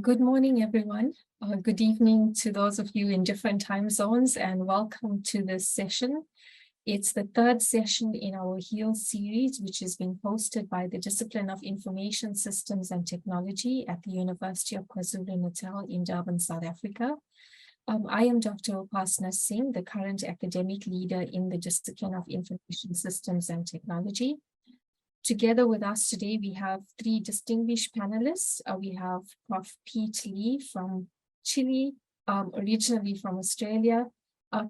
Good morning, everyone. Good evening to those of you in different time zones, and welcome to this session. It's the third session in our HEAL series, which is being hosted by the Discipline of Information Systems and Technology at the University of KwaZulu-Natal in Durban, South Africa. I am Dr. Upasana Singh, the current academic leader in the Discipline of Information Systems and Technology. Together with us today, we have three distinguished panelists. We have Prof. Pete Lee from Chile, originally from Australia,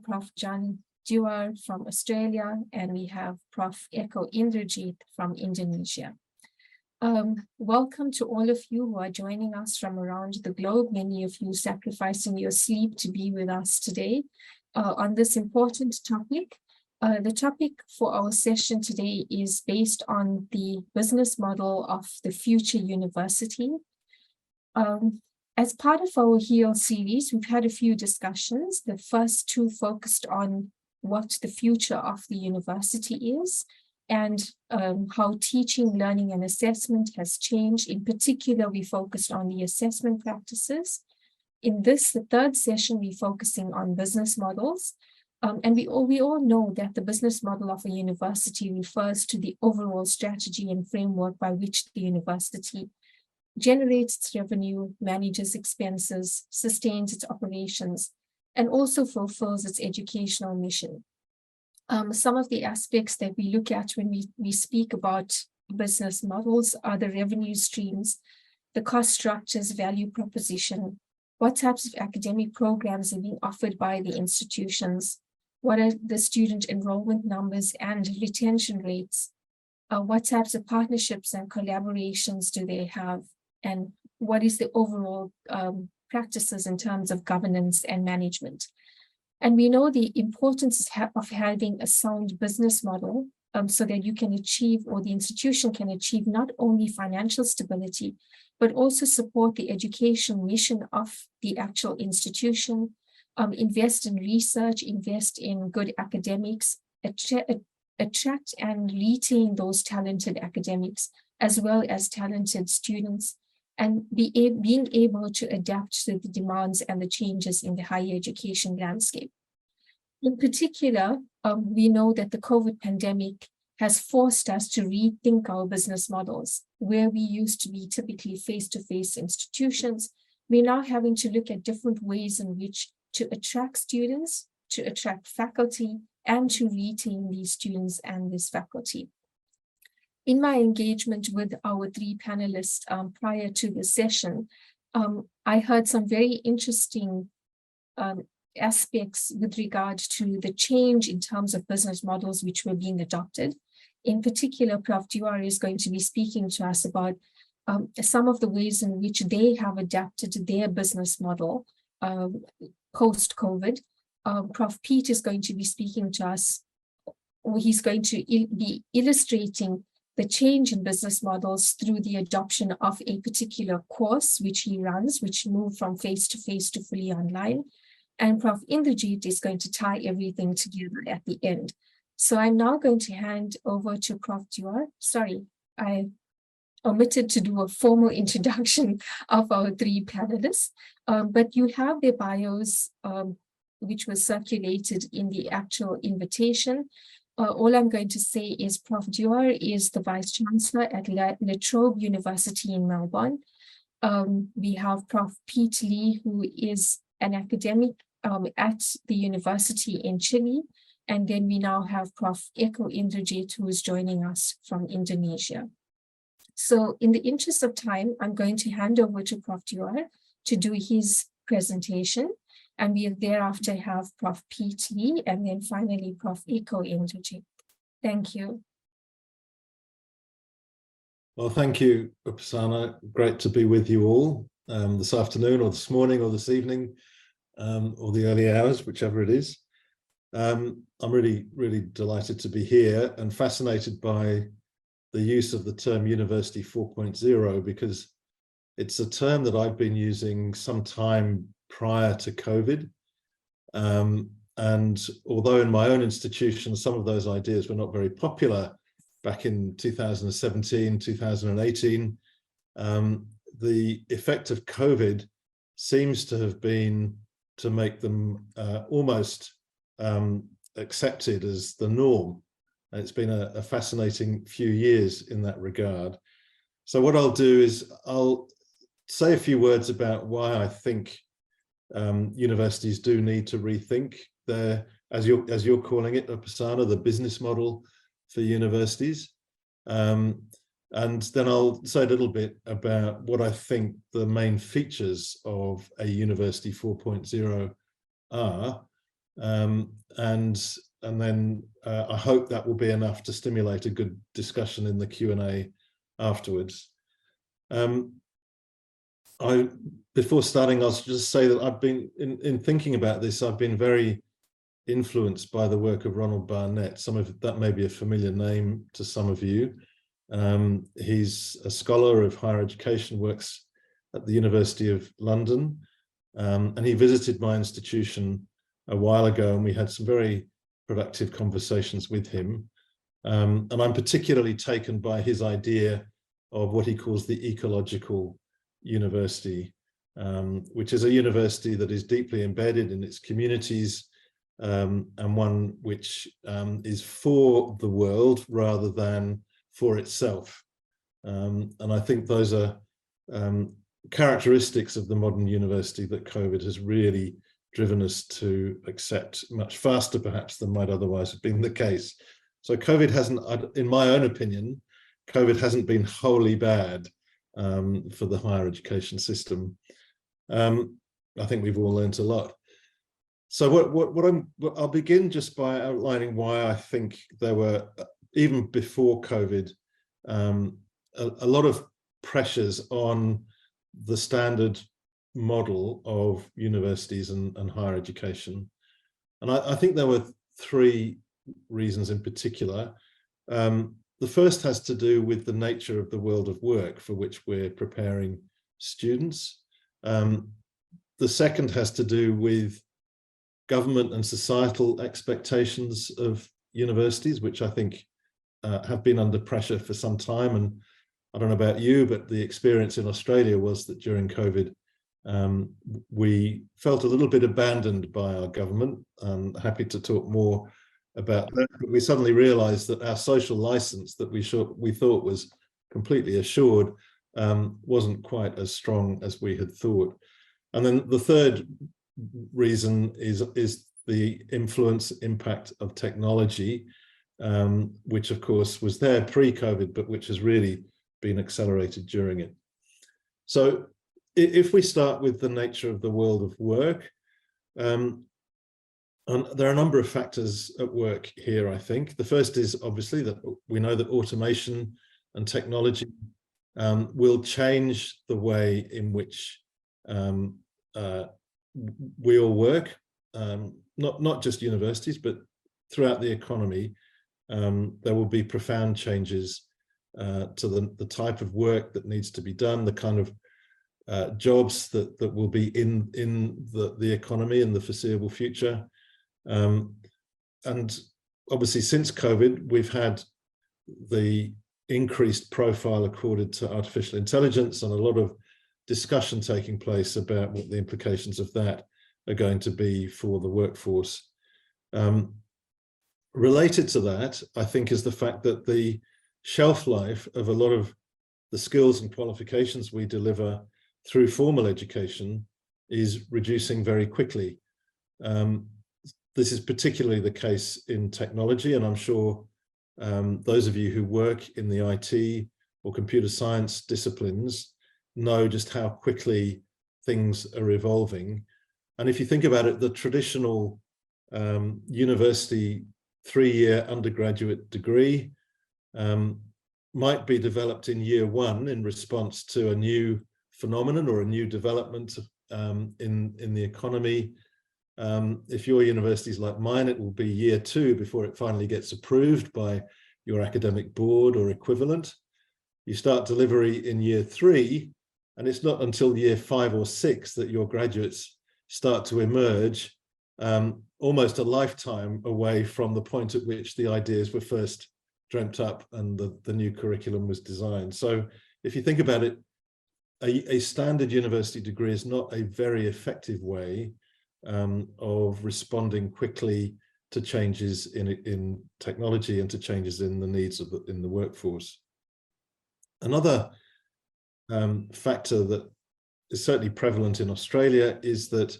Prof. John Dewar from Australia, and we have Prof. Eko Indrajit from Indonesia. Welcome to all of you who are joining us from around the globe, many of you sacrificing your sleep to be with us today on this important topic. The topic for our session today is based on the business model of the future university. As part of our HEAL series, we've had a few discussions. The first two focused on what the future of the university is and how teaching, learning, and assessment has changed. In particular, we focused on the assessment practices. In this, the third session, we're focusing on business models. And we all know that the business model of a university refers to the overall strategy and framework by which the university generates its revenue, manages expenses, sustains its operations, and also fulfills its educational mission. Some of the aspects that we look at when we speak about business models are the revenue streams, the cost structures, value proposition, what types of academic programs are being offered by the institutions, what are the student enrollment numbers and retention rates, what types of partnerships and collaborations do they have, and what is the overall practices in terms of governance and management. And we know the importance of having a sound business model so that you can achieve, or the institution can achieve, not only financial stability, but also support the education mission of the actual institution, invest in research, invest in good academics, attract and retain those talented academics, as well as talented students, and being able to adapt to the demands and the changes in the higher education landscape. In particular, we know that the COVID pandemic has forced us to rethink our business models. Where we used to be typically face-to-face institutions, we're now having to look at different ways in which to attract students, to attract faculty, and to retain these students and this faculty. In my engagement with our three panelists prior to the session, I heard some very interesting aspects with regard to the change in terms of business models which were being adopted. In particular, Prof. Dewar is going to be speaking to us about some of the ways in which they have adapted their business model post-COVID. Prof. Pete is going to be speaking to us, or he's going to be illustrating the change in business models through the adoption of a particular course which he runs, which moved from face-to-face to fully online. And Prof. Indrajit is going to tie everything together at the end. So I'm now going to hand over to Prof. Dewar. Sorry, I omitted to do a formal introduction of our three panelists, but you have their bios, which was circulated in the actual invitation. All I'm going to say is Prof. Dewar is the Vice Chancellor at La Trobe University in Melbourne. We have Prof. Pete Lee, who is an academic at the university in Chile. And then we now have Prof. Eko Indrajit, who is joining us from Indonesia. So in the interest of time, I'm going to hand over to Prof. Dewar to do his presentation. And we'll thereafter have Prof. Pete Lee, and then finally Prof. Eko Indrajit. Thank you. Well, thank you, Upasana. Great to be with you all this afternoon, or this morning, or this evening, or the early hours, whichever it is. I'm really, really delighted to be here and fascinated by the use of the term University 4.0, because it's a term that I've been using some time prior to COVID. And although in my own institution, some of those ideas were not very popular back in 2017, 2018, the effect of COVID seems to have been to make them almost accepted as the norm. And it's been a fascinating few years in that regard. So what I'll do is I'll say a few words about why I think universities do need to rethink their, as you're calling it, Upasana, the business model for universities. And then I'll say a little bit about what I think the main features of a University 4.0 are. And then I hope that will be enough to stimulate a good discussion in the Q&A afterwards. Before starting, I'll just say that I've been, in thinking about this, I've been very influenced by the work of Ronald Barnett. Some of that may be a familiar name to some of you. He's a scholar of higher education, works at the University of London, and he visited my institution a while ago, and we had some very productive conversations with him. And I'm particularly taken by his idea of what he calls the ecological university, which is a university that is deeply embedded in its communities, and one which is for the world rather than for itself. And I think those are characteristics of the modern university that COVID has really driven us to accept much faster, perhaps, than might otherwise have been the case. So COVID hasn't, in my own opinion, COVID hasn't been wholly bad for the higher education system. I think we've all learned a lot. So I'll begin just by outlining why I think there were, even before COVID, a lot of pressures on the standard model of universities and higher education. And I think there were three reasons in particular. The first has to do with the nature of the world of work for which we're preparing students. The second has to do with government and societal expectations of universities, which I think have been under pressure for some time. And I don't know about you, but the experience in Australia was that during COVID, we felt a little bit abandoned by our government. I'm happy to talk more about that, but we suddenly realized that our social license that we thought was completely assured wasn't quite as strong as we had thought. And then the third reason is the impact of technology, which of course was there pre-COVID, but which has really been accelerated during it. So if we start with the nature of the world of work, and there are a number of factors at work here, I think. The first is obviously that we know that automation and technology will change the way in which we all work, not just universities, but throughout the economy. There will be profound changes to the type of work that needs to be done, the kind of jobs that will be in the economy in the foreseeable future. And obviously since COVID, we've had the increased profile accorded to artificial intelligence and a lot of discussion taking place about what the implications of that are going to be for the workforce. Related to that, I think, is the fact that the shelf life of a lot of the skills and qualifications we deliver through formal education is reducing very quickly. This is particularly the case in technology, and I'm sure those of you who work in the IT or computer science disciplines know just how quickly things are evolving. And if you think about it, the traditional university 3-year undergraduate degree might be developed in year 1 in response to a new phenomenon or a new development in the economy. If your university is like mine, it will be year 2 before it finally gets approved by your academic board or equivalent. You start delivery in year 3, and it's not until year 5 or 6 that your graduates start to emerge, almost a lifetime away from the point at which the ideas were first dreamt up and the new curriculum was designed. So if you think about it, a standard university degree is not a very effective way of responding quickly to changes in technology and to changes in the needs of in the workforce. Another factor that is certainly prevalent in Australia is that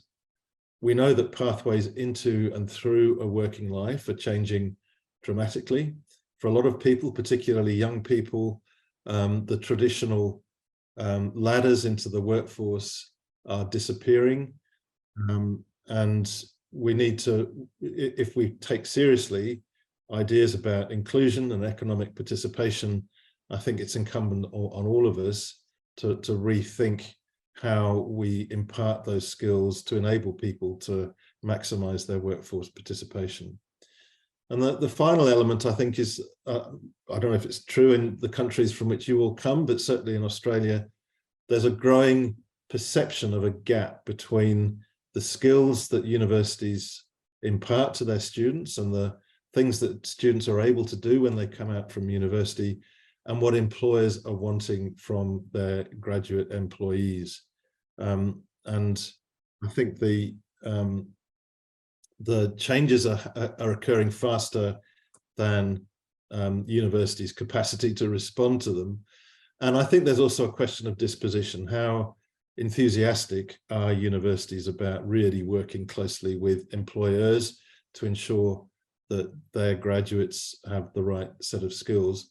we know that pathways into and through a working life are changing dramatically. For a lot of people, particularly young people, the traditional ladders into the workforce are disappearing. And we need to, if we take seriously ideas about inclusion and economic participation, I think it's incumbent on all of us to rethink how we impart those skills to enable people to maximize their workforce participation. And the final element, I think, is, I don't know if it's true in the countries from which you all come, but certainly in Australia, there's a growing perception of a gap between the skills that universities impart to their students and the things that students are able to do when they come out from university and what employers are wanting from their graduate employees. And I think the changes are occurring faster than universities' capacity to respond to them. And I think there's also a question of disposition. How enthusiastic are universities about really working closely with employers to ensure that their graduates have the right set of skills?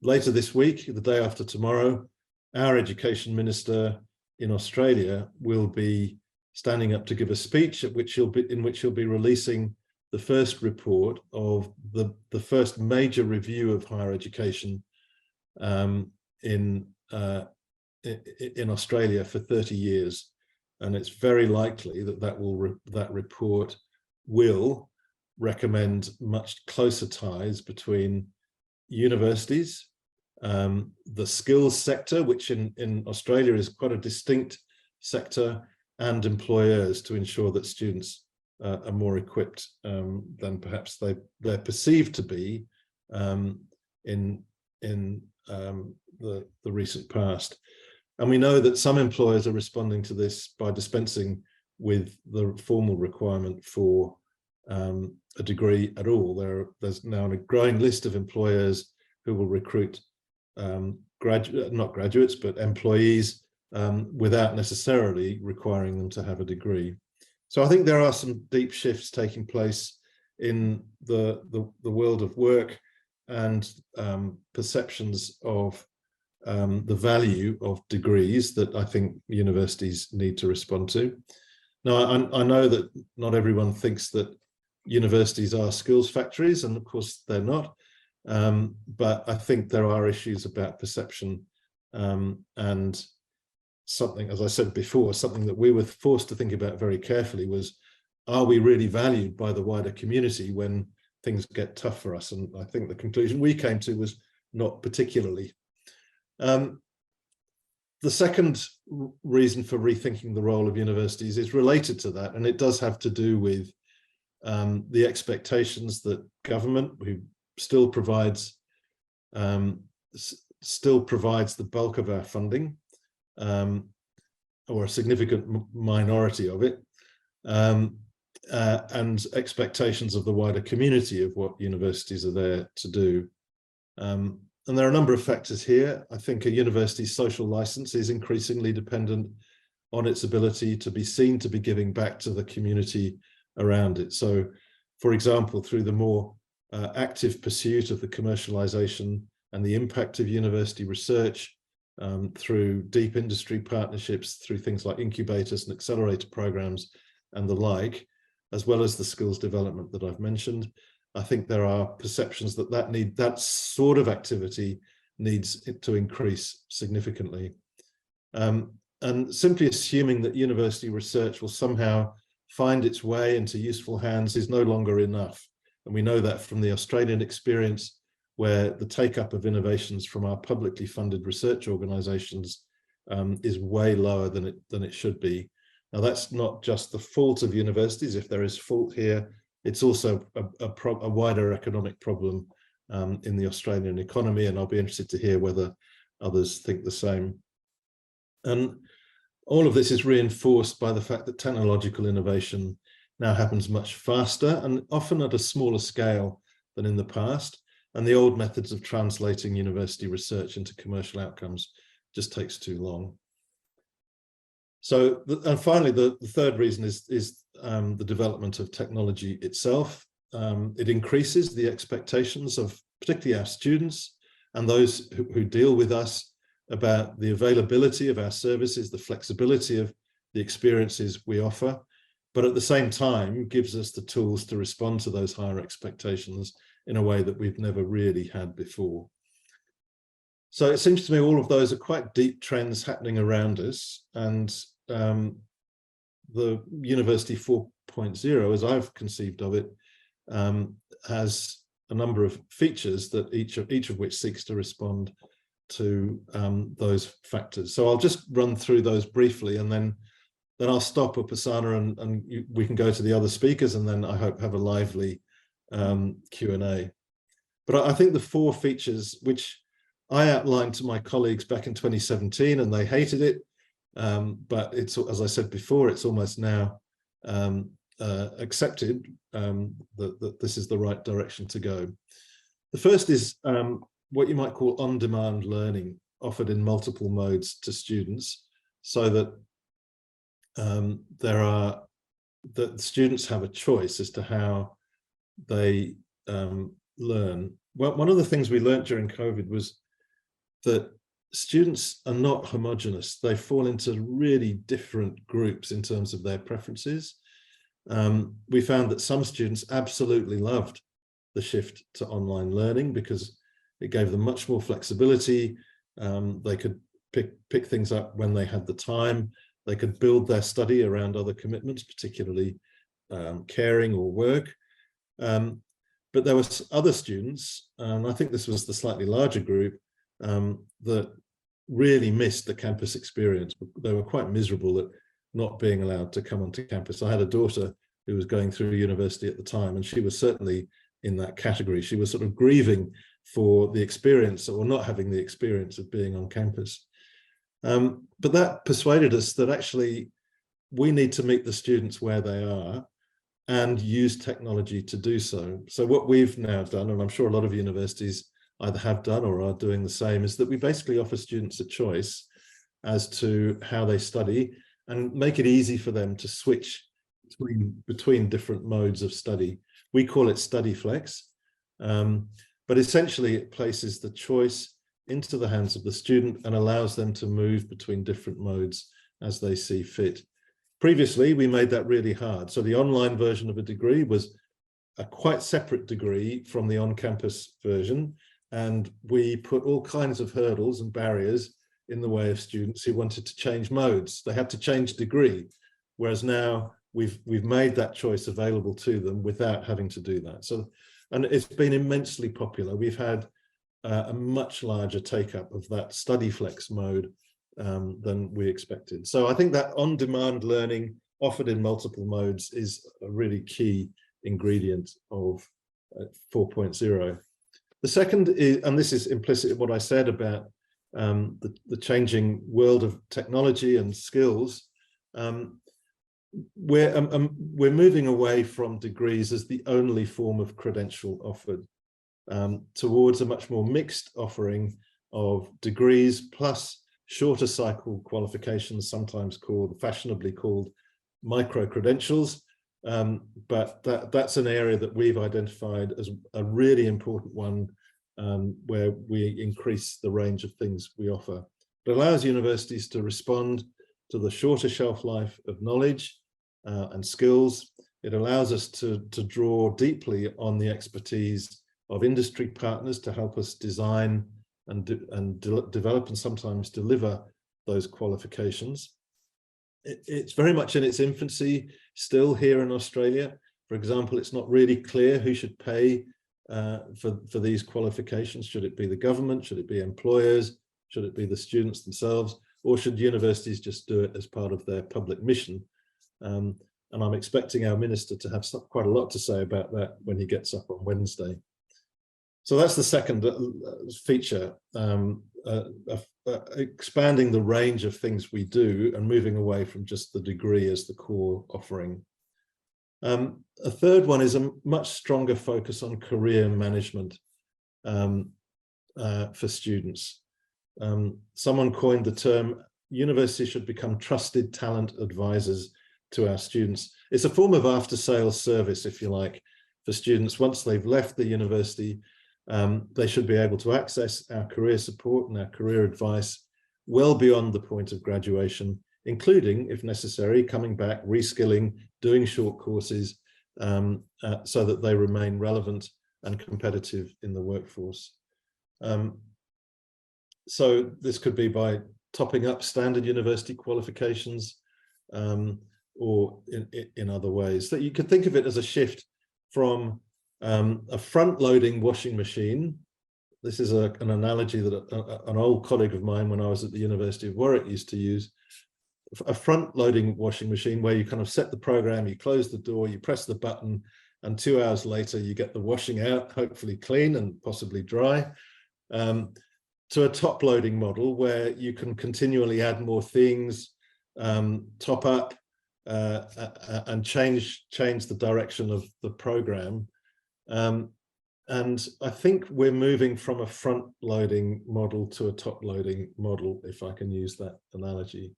Later this week, the day after tomorrow, our education minister in Australia will be standing up to give a speech in which he'll be releasing the first report of the first major review of higher education in Australia for 30 years. And it's very likely that that report will recommend much closer ties between universities, the skills sector, which in Australia is quite a distinct sector, and employers, to ensure that students are more equipped than perhaps they're perceived to be in the recent past. And we know that some employers are responding to this by dispensing with the formal requirement for a degree at all. There's now a growing list of employers who will recruit not graduates, but employees without necessarily requiring them to have a degree. So I think there are some deep shifts taking place in the world of work and perceptions of the value of degrees that I think universities need to respond to. Now, I know that not everyone thinks that universities are skills factories, and of course they're not, but I think there are issues about perception and something, as I said before, something that we were forced to think about very carefully was, are we really valued by the wider community when things get tough for us? And I think the conclusion we came to was not particularly. The second reason for rethinking the role of universities is related to that, and it does have to do with the expectations that government, who still provides the bulk of our funding, or a significant minority of it, and expectations of the wider community of what universities are there to do. And there are a number of factors here. I think a university's social license is increasingly dependent on its ability to be seen to be giving back to the community around it. So, for example, through the more active pursuit of the commercialization and the impact of university research, through deep industry partnerships, through things like incubators and accelerator programs and the like, as well as the skills development that I've mentioned, I think there are perceptions that that sort of activity needs to increase significantly. And simply assuming that university research will somehow find its way into useful hands is no longer enough. And we know that from the Australian experience, where the take-up of innovations from our publicly funded research organisations is way lower than it should be. Now, that's not just the fault of universities. If there is fault here, it's also a wider economic problem in the Australian economy, and I'll be interested to hear whether others think the same. And all of this is reinforced by the fact that technological innovation now happens much faster and often at a smaller scale than in the past. And the old methods of translating university research into commercial outcomes just takes too long. So, and finally, the third reason is the development of technology itself. It increases the expectations of particularly our students and those who deal with us about the availability of our services, the flexibility of the experiences we offer, but at the same time gives us the tools to respond to those higher expectations in a way that we've never really had before. So it seems to me all of those are quite deep trends happening around us, and the University 4.0, as I've conceived of it, has a number of features that each of which seeks to respond to those factors. So I'll just run through those briefly, and then I'll stop with Upasana, and we can go to the other speakers, and then I hope have a lively Q&A. But I think the four features which I outlined to my colleagues back in 2017, and they hated it, but it's, as I said before, it's almost now accepted that this is the right direction to go. The first is what you might call on-demand learning, offered in multiple modes to students, so that the students have a choice as to how they learn. Well, one of the things we learned during COVID was that students are not homogenous. They fall into really different groups in terms of their preferences. We found that some students absolutely loved the shift to online learning because it gave them much more flexibility. They could pick things up when they had the time. They could build their study around other commitments, particularly caring or work. But there were other students, and I think this was the slightly larger group, that really missed the campus experience. They were quite miserable at not being allowed to come onto campus. I had a daughter who was going through university at the time, and she was certainly in that category. She was sort of grieving for the experience, or not having the experience of being on campus. But that persuaded us that actually we need to meet the students where they are and use technology to do so. So what we've now done, and I'm sure a lot of universities either have done or are doing the same, is that we basically offer students a choice as to how they study and make it easy for them to switch between different modes of study. We call it Study Flex, but essentially it places the choice into the hands of the student and allows them to move between different modes as they see fit. Previously, we made that really hard. So the online version of a degree was a quite separate degree from the on-campus version, and we put all kinds of hurdles and barriers in the way of students who wanted to change modes. They had to change degree, whereas now we've made that choice available to them without having to do that. So, and it's been immensely popular. We've had a much larger take-up of that Study Flex mode than we expected. So I think that on-demand learning offered in multiple modes is a really key ingredient of 4.0. The second is, and this is implicit in what I said about the changing world of technology and skills, we're moving away from degrees as the only form of credential offered towards a much more mixed offering of degrees plus shorter cycle qualifications, sometimes fashionably called micro-credentials. But that's an area that we've identified as a really important one, where we increase the range of things we offer. It allows universities to respond to the shorter shelf life of knowledge and skills. It allows us to draw deeply on the expertise of industry partners to help us design and develop and sometimes deliver those qualifications. It's very much in its infancy still here in Australia. For example, it's not really clear who should pay for these qualifications. Should it be the government? Should it be employers? Should it be the students themselves? Or should universities just do it as part of their public mission? And I'm expecting our minister to have quite a lot to say about that when he gets up on Wednesday. So that's the second feature, expanding the range of things we do and moving away from just the degree as the core offering. A third one is a much stronger focus on career management for students. Someone coined the term, universities should become trusted talent advisors to our students. It's a form of after-sales service, if you like, for students. Once they've left the university, they should be able to access our career support and our career advice well beyond the point of graduation, including, if necessary, coming back, reskilling, doing short courses, so that they remain relevant and competitive in the workforce. So this could be by topping up standard university qualifications, or in other ways. That you could think of it as a shift from a front-loading washing machine. This is an analogy that an old colleague of mine when I was at the University of Warwick used to use. A front-loading washing machine where you kind of set the program, you close the door, you press the button, and 2 hours later you get the washing out, hopefully clean and possibly dry, to a top-loading model where you can continually add more things, top up, and change the direction of the program. And I think we're moving from a front-loading model to a top-loading model, if I can use that analogy.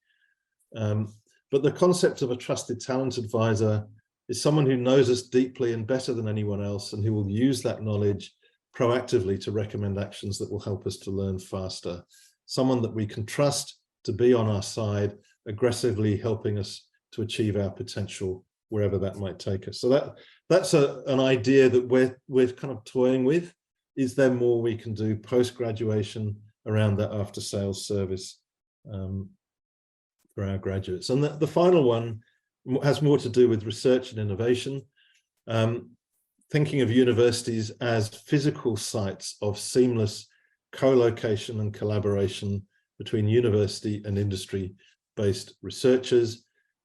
But the concept of a trusted talent advisor is someone who knows us deeply and better than anyone else, and who will use that knowledge proactively to recommend actions that will help us to learn faster. Someone that we can trust to be on our side, aggressively helping us to achieve our potential wherever that might take us. So that's an idea that we're kind of toying with. Is there more we can do post-graduation around that after-sales service for our graduates? And the final one has more to do with research and innovation. Thinking of universities as physical sites of seamless co-location and collaboration between university and industry-based researchers,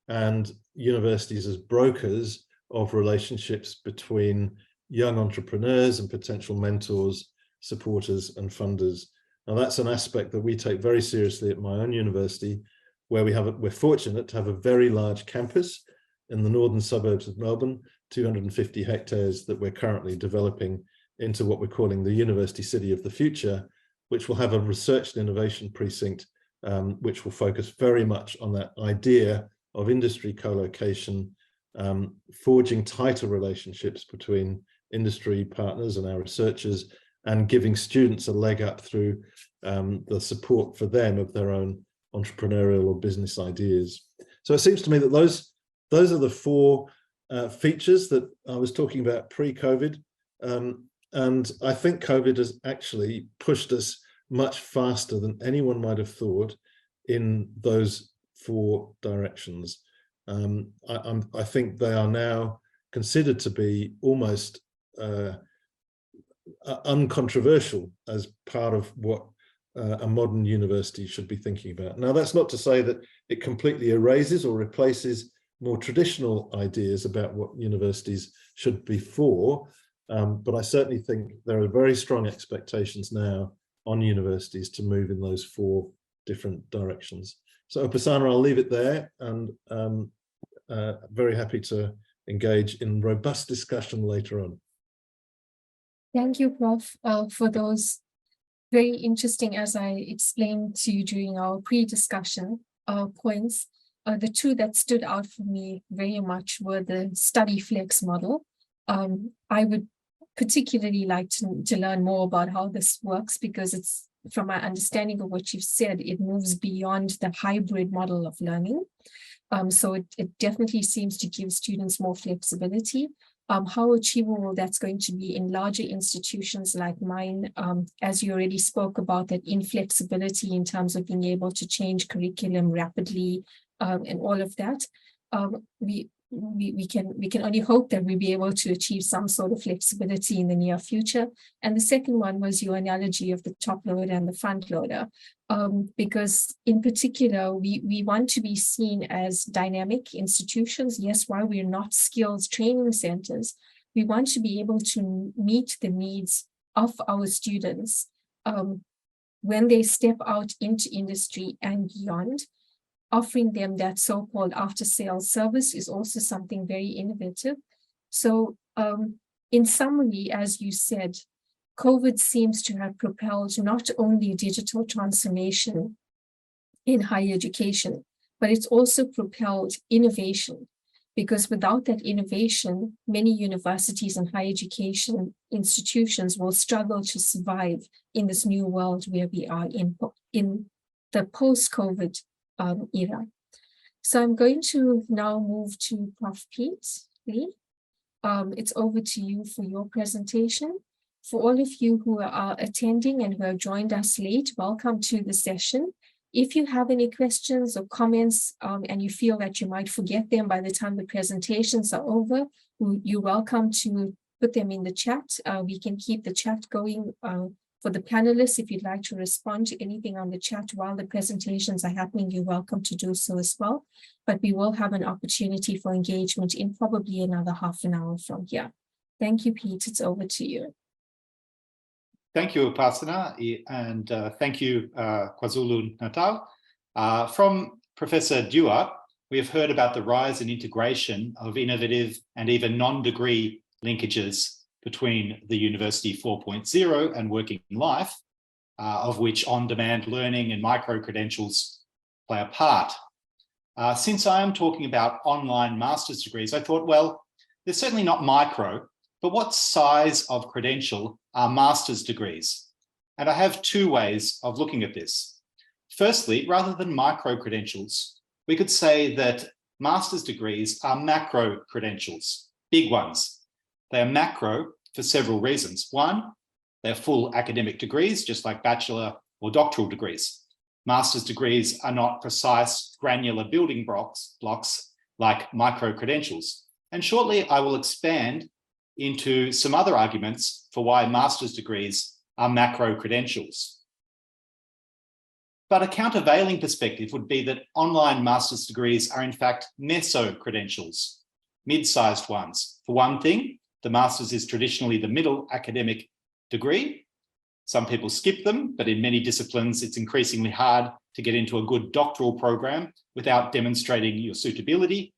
and universities as brokers of relationships between young entrepreneurs and potential mentors, supporters, and funders. Now, that's an aspect that we take very seriously at my own university, where we're fortunate to have a very large campus in the northern suburbs of Melbourne, 250 hectares that we're currently developing into what we're calling the University City of the Future, which will have a research and innovation precinct, which will focus very much on that idea of industry co-location, forging tighter relationships between industry partners and our researchers, and giving students a leg up through the support for them of their own entrepreneurial or business ideas. So it seems to me that those are the four features that I was talking about pre-COVID. And I think COVID has actually pushed us much faster than anyone might have thought in those four directions. I think they are now considered to be almost uncontroversial as part of what a modern university should be thinking about. Now, that's not to say that it completely erases or replaces more traditional ideas about what universities should be for, but I certainly think there are very strong expectations now on universities to move in those four different directions. So, Upasana, I'll leave it there, and very happy to engage in robust discussion later on. Thank you, Prof, for those very interesting, as I explained to you during our pre-discussion points. The two that stood out for me very much were the study flex model. I would particularly like to learn more about how this works, because it's, from my understanding of what you've said, it moves beyond the hybrid model of learning. So it definitely seems to give students more flexibility. How achievable that's going to be in larger institutions like mine, as you already spoke about, that inflexibility in terms of being able to change curriculum rapidly, and all of that. We can only hope that we'll be able to achieve some sort of flexibility in the near future. And the second one was your analogy of the top loader and the front loader, because in particular, we want to be seen as dynamic institutions. Yes, while we're not skills training centers, we want to be able to meet the needs of our students when they step out into industry and beyond. Offering them that so-called after-sales service is also something very innovative. So in summary, as you said, COVID seems to have propelled not only digital transformation in higher education, but it's also propelled innovation, because without that innovation, many universities and higher education institutions will struggle to survive in this new world where we are in the post-COVID era. So I'm going to now move to Prof. Pete Lee. It's over to you for your presentation. For all of you who are attending and who have joined us late, welcome to the session. If you have any questions or comments and you feel that you might forget them by the time the presentations are over, you're welcome to put them in the chat. We can keep the chat going for the panelists. If you'd like to respond to anything on the chat while the presentations are happening, you're welcome to do so as well. But we will have an opportunity for engagement in probably another half an hour from here. Thank you, Pete. It's over to you. Thank you, Upasana, and thank you, KwaZulu-Natal. From Professor Dewar, we have heard about the rise and integration of innovative and even non-degree linkages between the University 4.0 and working life, of which on-demand learning and micro-credentials play a part. Since I am talking about online master's degrees, I thought, well, they're certainly not micro, but what size of credential are master's degrees? And I have two ways of looking at this. Firstly, rather than micro credentials, we could say that master's degrees are macro credentials, big ones. They are macro for several reasons. One, they're full academic degrees, just like bachelor or doctoral degrees. Master's degrees are not precise, granular building blocks like micro credentials. And shortly, I will expand into some other arguments for why master's degrees are macro credentials. But a countervailing perspective would be that online master's degrees are in fact meso credentials, mid-sized ones. For one thing, the master's is traditionally the middle academic degree. Some people skip them, but in many disciplines, it's increasingly hard to get into a good doctoral program without demonstrating your suitability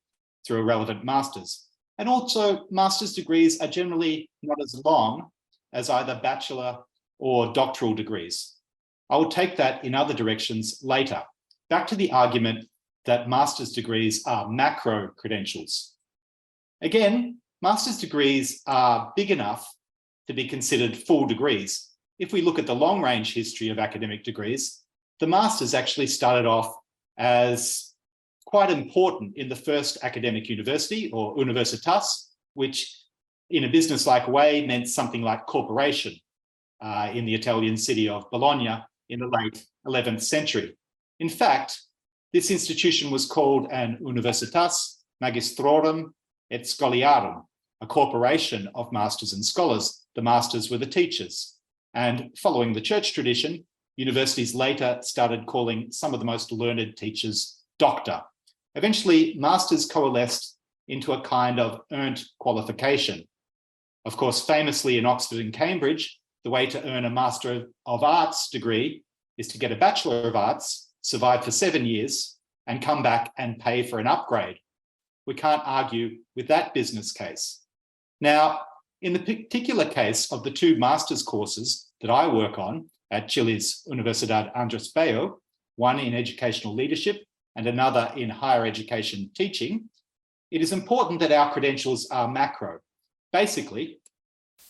through a relevant master's. And also, master's degrees are generally not as long as either bachelor or doctoral degrees. I will take that in other directions later. Back to the argument that master's degrees are macro credentials. Again, master's degrees are big enough to be considered full degrees. If we look at the long-range history of academic degrees, the master's actually started off as quite important in the first academic university, or universitas, which in a business-like way meant something like corporation in the Italian city of Bologna in the late 11th century. In fact, this institution was called an Universitas Magistrorum et Scholiarum, a corporation of masters and scholars. The masters were the teachers. And following the church tradition, universities later started calling some of the most learned teachers doctor. Eventually, masters coalesced into a kind of earned qualification. Of course, famously in Oxford and Cambridge, the way to earn a Master of Arts degree is to get a Bachelor of Arts, survive for 7 years, and come back and pay for an upgrade. We can't argue with that business case. Now, in the particular case of the two master's courses that I work on at Chile's Universidad Andrés Bello, one in educational leadership and another in higher education teaching, it is important that our credentials are macro, basically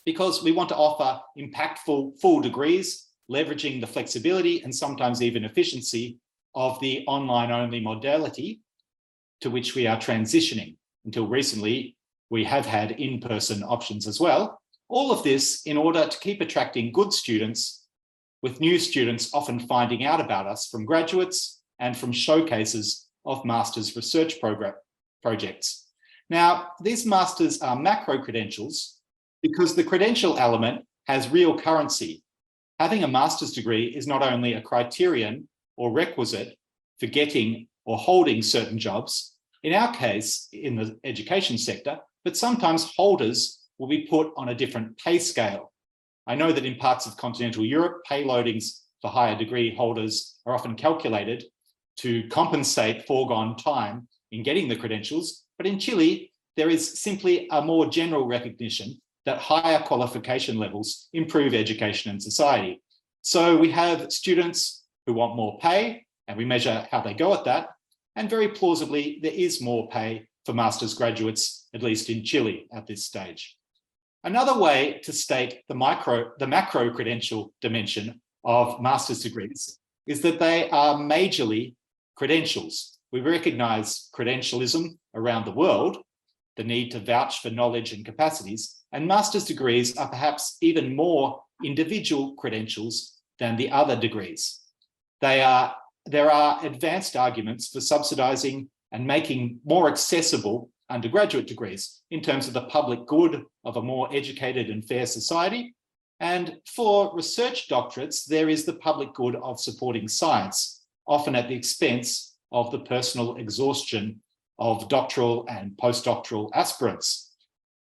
because we want to offer impactful full degrees, leveraging the flexibility and sometimes even efficiency of the online-only modality to which we are transitioning. Until recently, we have had in-person options as well. All of this in order to keep attracting good students, with new students often finding out about us from graduates and from showcases of master's research projects. Now, these masters are macro credentials because the credential element has real currency. Having a master's degree is not only a criterion or requisite for getting or holding certain jobs, in our case, in the education sector, but sometimes holders will be put on a different pay scale. I know that in parts of continental Europe, pay loadings for higher degree holders are often calculated to compensate foregone time in getting the credentials, but in Chile, there is simply a more general recognition that higher qualification levels improve education and society. So we have students who want more pay, and we measure how they go at that. And very plausibly, there is more pay for master's graduates, at least in Chile at this stage. Another way to state the macro credential dimension of master's degrees is that they are majorly credentials. We recognize credentialism around the world, the need to vouch for knowledge and capacities, and master's degrees are perhaps even more individual credentials than the other degrees. There are advanced arguments for subsidizing and making more accessible undergraduate degrees in terms of the public good of a more educated and fair society. And for research doctorates, there is the public good of supporting science, often at the expense of the personal exhaustion of doctoral and postdoctoral aspirants.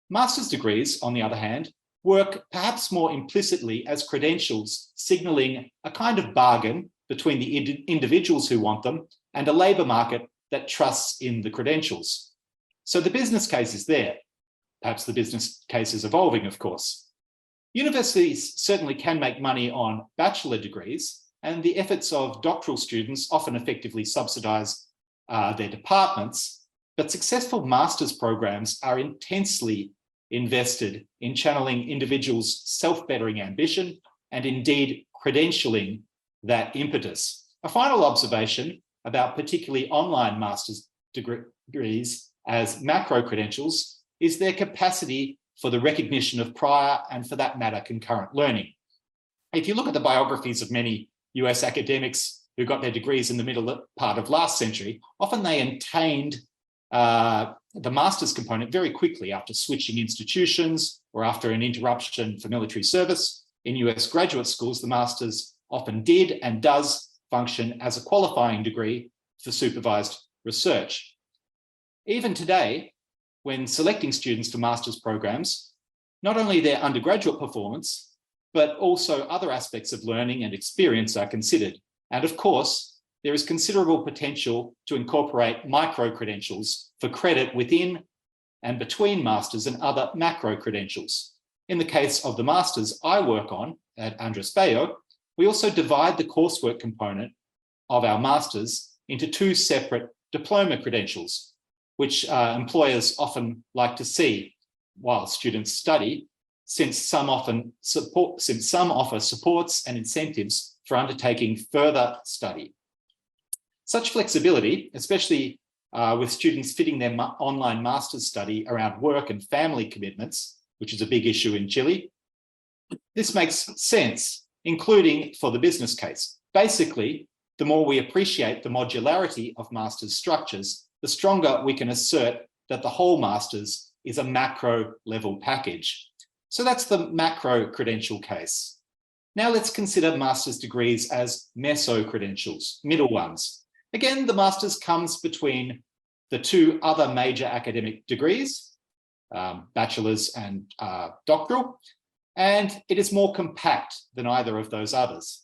Master's degrees, on the other hand, work perhaps more implicitly as credentials, signaling a kind of bargain between the individuals who want them and a labour market that trusts in the credentials. So the business case is there. Perhaps the business case is evolving, of course. Universities certainly can make money on bachelor degrees, and the efforts of doctoral students often effectively subsidise their departments, but successful master's programs are intensely invested in channeling individuals' self-bettering ambition and indeed credentialing that impetus. A final observation about particularly online master's degrees as macro credentials is their capacity for the recognition of prior and, for that matter, concurrent learning. If you look at the biographies of many US academics who got their degrees in the middle part of last century, often they attained the master's component very quickly after switching institutions or after an interruption for military service. In US graduate schools, the master's often did and does function as a qualifying degree for supervised research. Even today, when selecting students for master's programs, not only their undergraduate performance, but also other aspects of learning and experience are considered. And of course, there is considerable potential to incorporate micro-credentials for credit within and between masters and other macro-credentials. In the case of the masters I work on at Andrés Bello, we also divide the coursework component of our masters into two separate diploma credentials, which employers often like to see while students study, since some offer supports and incentives for undertaking further study. Such flexibility, especially with students fitting their online master's study around work and family commitments, which is a big issue in Chile, this makes sense, including for the business case. Basically, the more we appreciate the modularity of master's structures, the stronger we can assert that the whole master's is a macro level package. So that's the macro credential case. Now let's consider master's degrees as meso credentials, middle ones. Again, the master's comes between the two other major academic degrees, bachelor's and doctoral, and it is more compact than either of those others.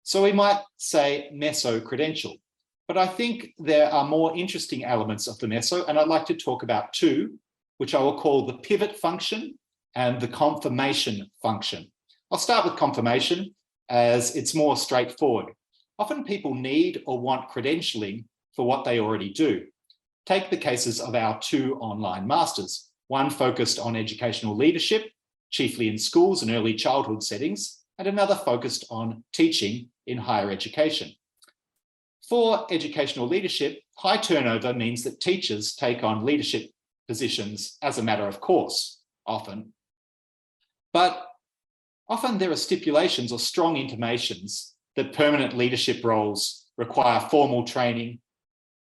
So we might say meso credential, but I think there are more interesting elements of the meso, and I'd like to talk about two, which I will call the pivot function and the confirmation function. I'll start with confirmation as it's more straightforward. Often people need or want credentialing for what they already do. Take the cases of our two online masters, one focused on educational leadership, chiefly in schools and early childhood settings, and another focused on teaching in higher education. For educational leadership, high turnover means that teachers take on leadership positions as a matter of course, often. But often there are stipulations or strong intimations that permanent leadership roles require formal training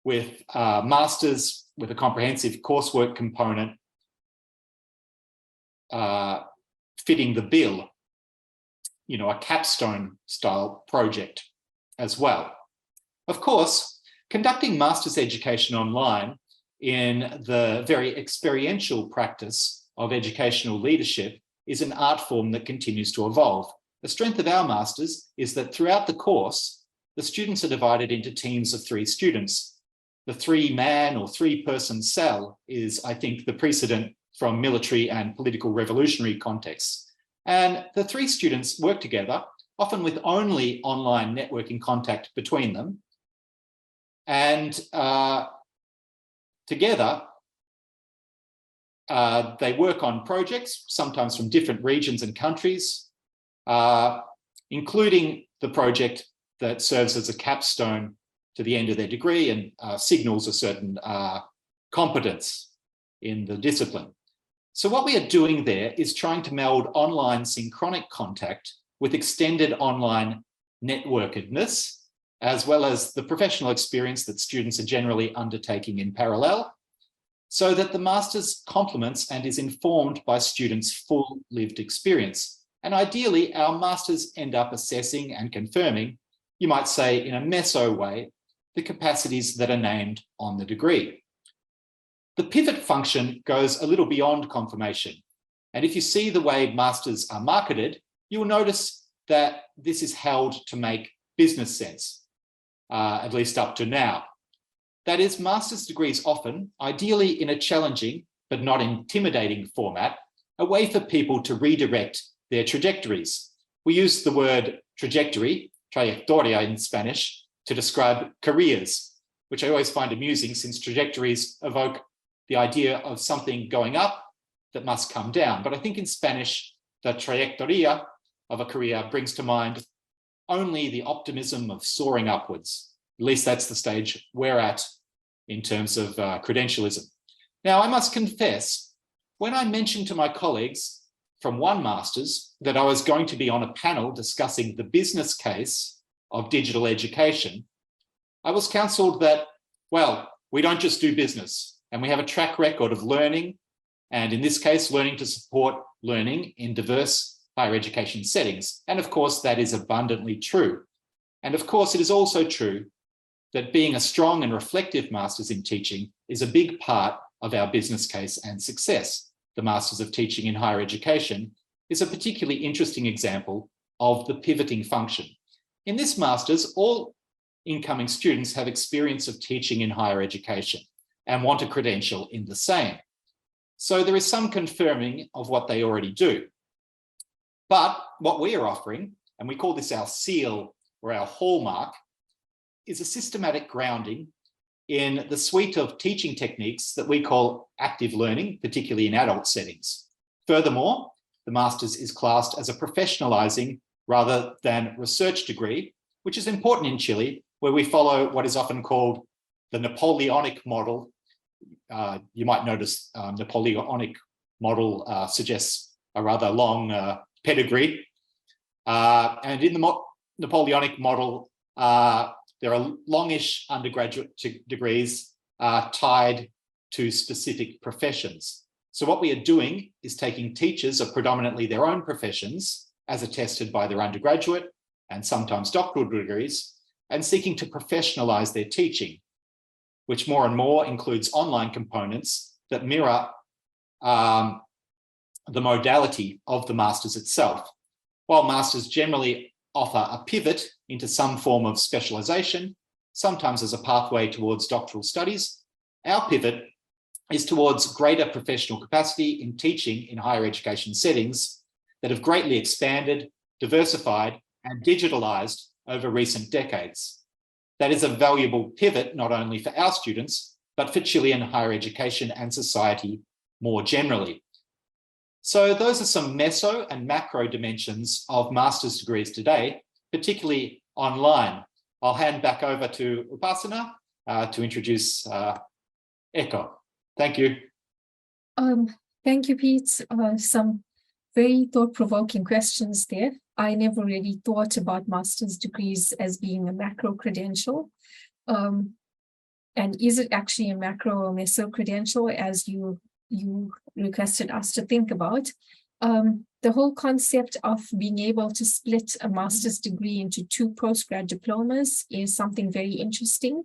with masters with a comprehensive coursework component fitting the bill, a capstone style project as well. Of course, conducting master's education online in the very experiential practice of educational leadership is an art form that continues to evolve. The strength of our masters is that throughout the course, the students are divided into teams of 3 students. The 3-man or 3-person cell is, I think, the precedent from military and political revolutionary contexts. And the 3 students work together, often with only online networking contact between them. And together, they work on projects, sometimes from different regions and countries, including the project that serves as a capstone to the end of their degree and signals a certain competence in the discipline. So what we are doing there is trying to meld online synchronic contact with extended online networkedness, as well as the professional experience that students are generally undertaking in parallel, so that the master's complements and is informed by students' full lived experience. And ideally, our masters end up assessing and confirming, you might say in a meso way, the capacities that are named on the degree. The pivot function goes a little beyond confirmation. And if you see the way masters are marketed, you will notice that this is held to make business sense, at least up to now. That is, master's degrees often, ideally in a challenging but not intimidating format, a way for people to redirect their trajectories. We use the word trajectory, trayectoria in Spanish, to describe careers, which I always find amusing since trajectories evoke the idea of something going up that must come down. But I think in Spanish, the trayectoria of a career brings to mind only the optimism of soaring upwards. At least that's the stage we're at in terms of credentialism. Now, I must confess, when I mentioned to my colleagues from one master's that I was going to be on a panel discussing the business case of digital education, I was counseled that, well, we don't just do business, and we have a track record of learning, and in this case, learning to support learning in diverse higher education settings. And of course, that is abundantly true. And of course, it is also true that being a strong and reflective master's in teaching is a big part of our business case and success. The Masters of Teaching in Higher Education is a particularly interesting example of the pivoting function. In this master's, all incoming students have experience of teaching in higher education and want a credential in the same. So there is some confirming of what they already do. But what we are offering, and we call this our seal or our hallmark, is a systematic grounding in the suite of teaching techniques that we call active learning, particularly in adult settings. Furthermore, the Masters is classed as a professionalizing rather than research degree, which is important in Chile, where we follow what is often called the Napoleonic model. You might notice Napoleonic model suggests a rather long pedigree. And in the Napoleonic model, there are longish undergraduate degrees tied to specific professions. So what we are doing is taking teachers of predominantly their own professions, as attested by their undergraduate and sometimes doctoral degrees, and seeking to professionalize their teaching, which more and more includes online components that mirror the modality of the Masters itself. While Masters generally offer a pivot into some form of specialization, sometimes as a pathway towards doctoral studies, our pivot is towards greater professional capacity in teaching in higher education settings that have greatly expanded, diversified, and digitalized over recent decades. That is a valuable pivot, not only for our students, but for Chilean higher education and society more generally. So those are some meso and macro dimensions of master's degrees today, particularly online. I'll hand back over to Upasana to introduce Echo. Thank you. Thank you, Pete. Some very thought-provoking questions there. I never really thought about master's degrees as being a macro credential. And is it actually a macro or meso credential, as you requested us to think about? The whole concept of being able to split a master's degree into 2 postgrad diplomas is something very interesting.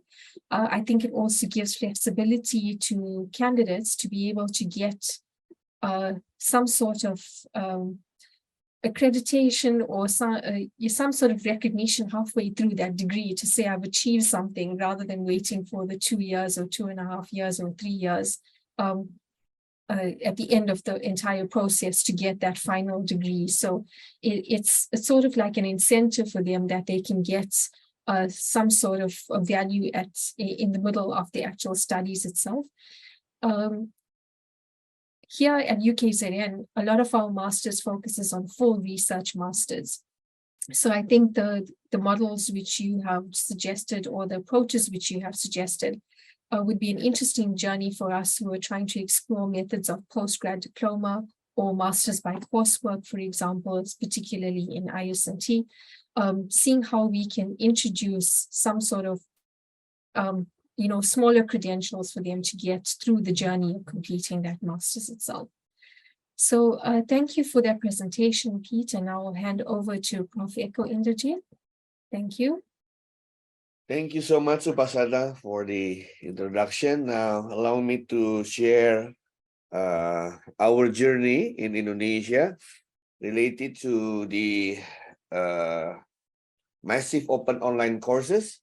I think it also gives flexibility to candidates to be able to get some sort of accreditation or some sort of recognition halfway through that degree to say I've achieved something, rather than waiting for the 2 years or 2.5 years or 3 years at the end of the entire process to get that final degree. So it's sort of like an incentive for them that they can get some sort of value in the middle of the actual studies itself. Here at UKZN, a lot of our masters focuses on full research masters. So I think the models which you have suggested, or the approaches which you have suggested, would be an interesting journey for us who are trying to explore methods of postgrad diploma or masters by coursework, for example, particularly in IS&T, seeing how we can introduce some sort of smaller credentials for them to get through the journey of completing that master's itself. So thank you for that presentation, Pete, and I will hand over to Prof. Eko Inderjit. Thank you. Thank you so much, Upasana, for the introduction. Now, allow me to share our journey in Indonesia related to the massive open online courses.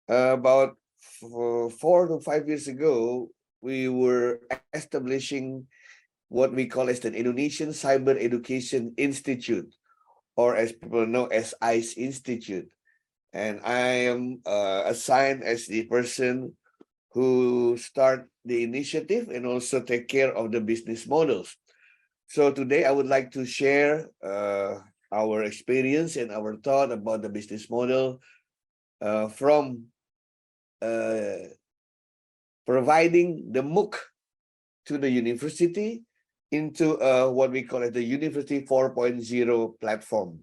About 4 to 5 years ago, we were establishing what we call as the Indonesian Cyber Education Institute, or as people know as ICE Institute. And I am assigned as the person who start the initiative and also take care of the business models. So today I would like to share our experience and our thought about the business model from providing the MOOC to the university into what we call it the University 4.0 platform.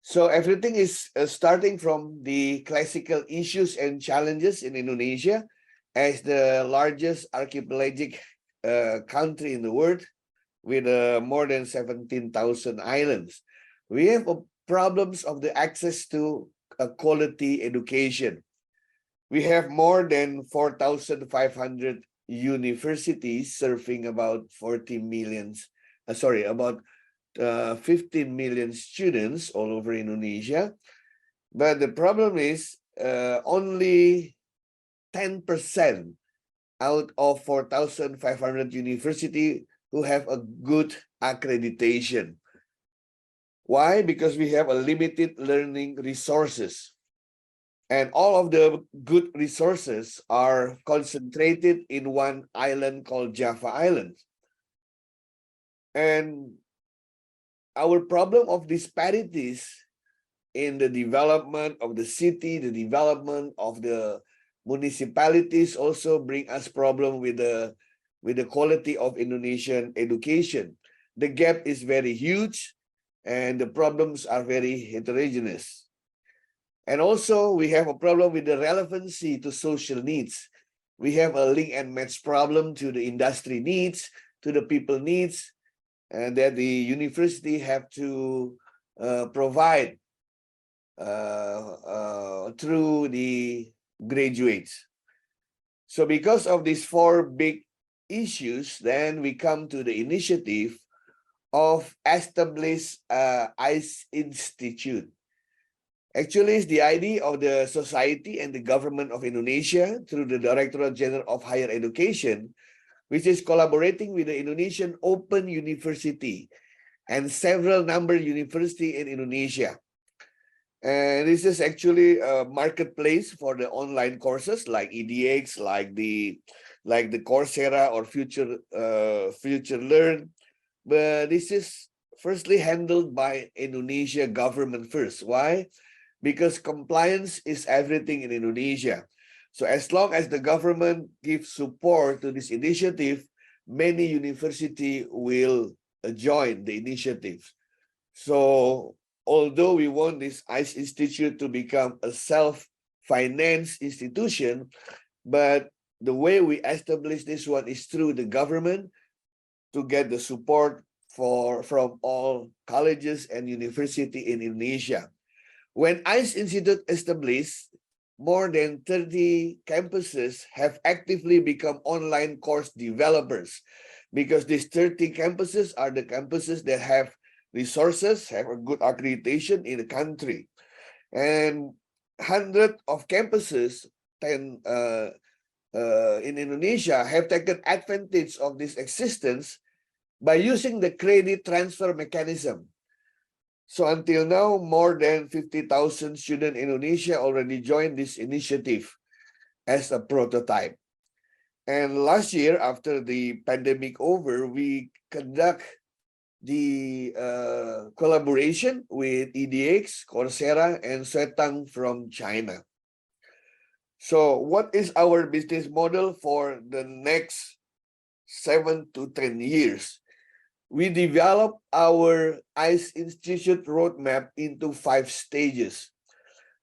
So everything is starting from the classical issues and challenges in Indonesia as the largest archipelagic country in the world with more than 17,000 islands. We have problems of the access to a quality education. We have more than 4,500 universities serving about 15 million students all over Indonesia. But the problem is only 10% out of 4,500 universities who have a good accreditation. Why? Because we have a limited learning resources. And all of the good resources are concentrated in one island called Java Island. And our problem of disparities in the development of the city, the development of the municipalities also bring us problem with the quality of Indonesian education. The gap is very huge and the problems are very heterogeneous. And also we have a problem with the relevancy to social needs. We have a link and match problem to the industry needs, to the people needs, and that the university have to provide through the graduates. So because of these 4 big issues, then we come to the initiative of establish ICE Institute. Actually, it's the idea of the society and the government of Indonesia through the Directorate General of Higher Education, which is collaborating with the Indonesian Open University and several number university in Indonesia. And this is actually a marketplace for the online courses like EDX, like the Coursera or Future Learn. But this is firstly handled by Indonesia government first. Why? Because compliance is everything in Indonesia. So as long as the government gives support to this initiative, many universities will join the initiative. So although we want this ICE Institute to become a self-financed institution, but the way we establish this one is through the government to get the support from all colleges and universities in Indonesia. When ICE Institute established, more than 30 campuses have actively become online course developers. because these 30 campuses are the campuses that have resources, have a good accreditation in the country. And hundreds of campuses in Indonesia have taken advantage of this existence by using the credit transfer mechanism. So until now, more than 50,000 students in Indonesia already joined this initiative as a prototype. And last year, after the pandemic over, we conduct the collaboration with EDX, Coursera, and Swetang from China. So what is our business model for the next 7 to 10 years? We develop our ICE Institute roadmap into 5 stages.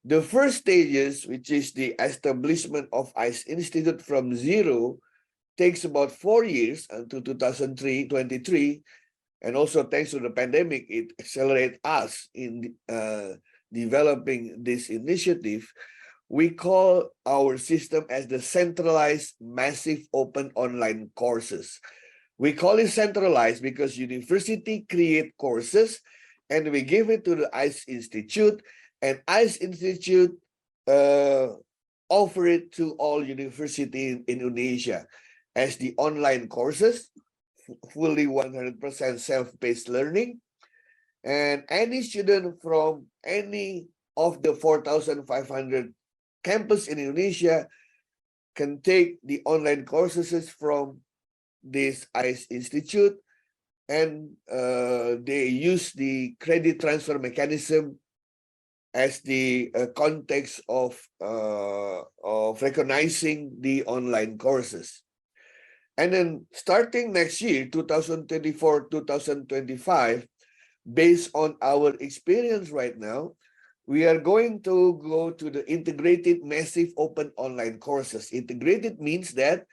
The first stages, which is the establishment of ICE Institute from zero, takes about 4 years until 2023. And also thanks to the pandemic, it accelerated us in developing this initiative. We call our system as the centralized massive open online courses. We call it centralized because university create courses and we give it to the ICE Institute, and ICE Institute offer it to all universities in Indonesia as the online courses, fully 100% self-paced learning. And any student from any of the 4,500 campus in Indonesia can take the online courses from this ICE Institute, and they use the credit transfer mechanism as the context of recognizing the online courses. And then starting next year, 2024-2025, based on our experience right now, we are going to go to the integrated massive open online courses. Integrated means that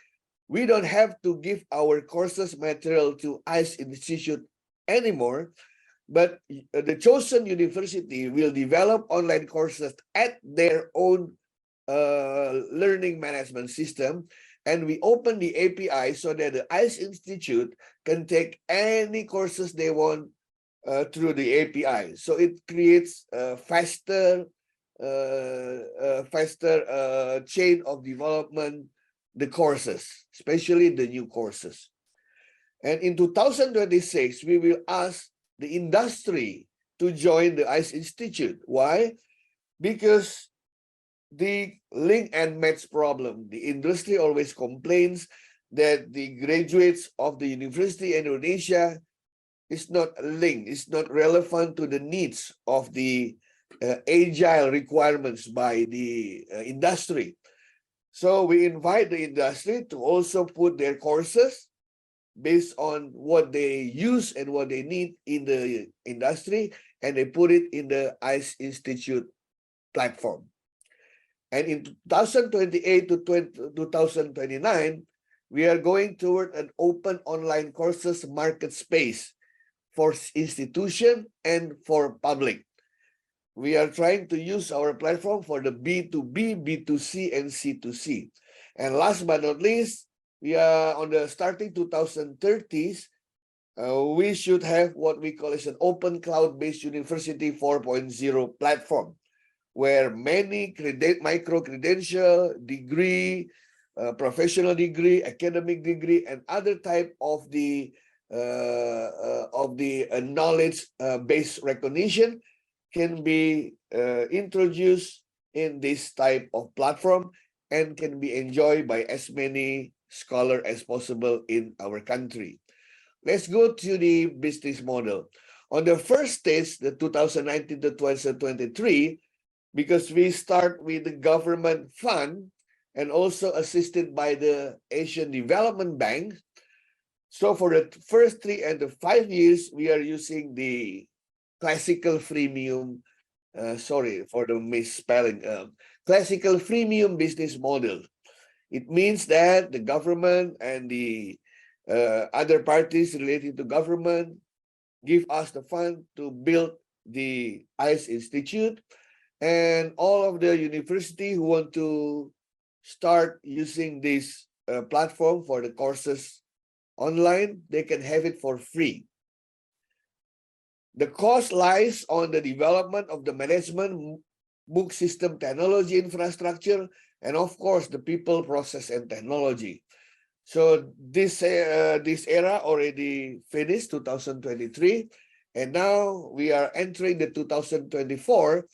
we don't have to give our courses material to ICE Institute anymore, but the chosen university will develop online courses at their own learning management system, and we open the API so that the ICE Institute can take any courses they want through the API. So it creates a faster chain of development, the courses, especially the new courses. And in 2026, we will ask the industry to join the ICE Institute. Why? Because the link and match problem. The industry always complains that the graduates of the university in Indonesia is not linked, it's not relevant to the needs of the agile requirements by the industry. So we invite the industry to also put their courses based on what they use and what they need in the industry, and they put it in the ICE Institute platform. And in 2028 to 2029, we are going toward an open online courses market space for institution and for public. We are trying to use our platform for the B2B, B2C, and C2C. And last but not least, we are on the starting 2030s, we should have what we call as an open cloud-based university 4.0 platform, where many micro-credential, degree, professional degree, academic degree, and other type of the knowledge-based recognition can be introduced in this type of platform and can be enjoyed by as many scholars as possible in our country. Let's go to the business model. On the first stage, the 2019 to 2023, because we start with the government fund and also assisted by the Asian Development Bank. So for the first 3 and the 5 years, we are using the classical freemium, sorry for the misspelling, classical freemium business model. It means that the government and the other parties related to government give us the fund to build the ICE Institute, and all of the university who want to start using this platform for the courses online, they can have it for free. The cost lies on the development of the management book system technology infrastructure, and of course, the people, process, and technology. So this era already finished, 2023, and now we are entering the 2024,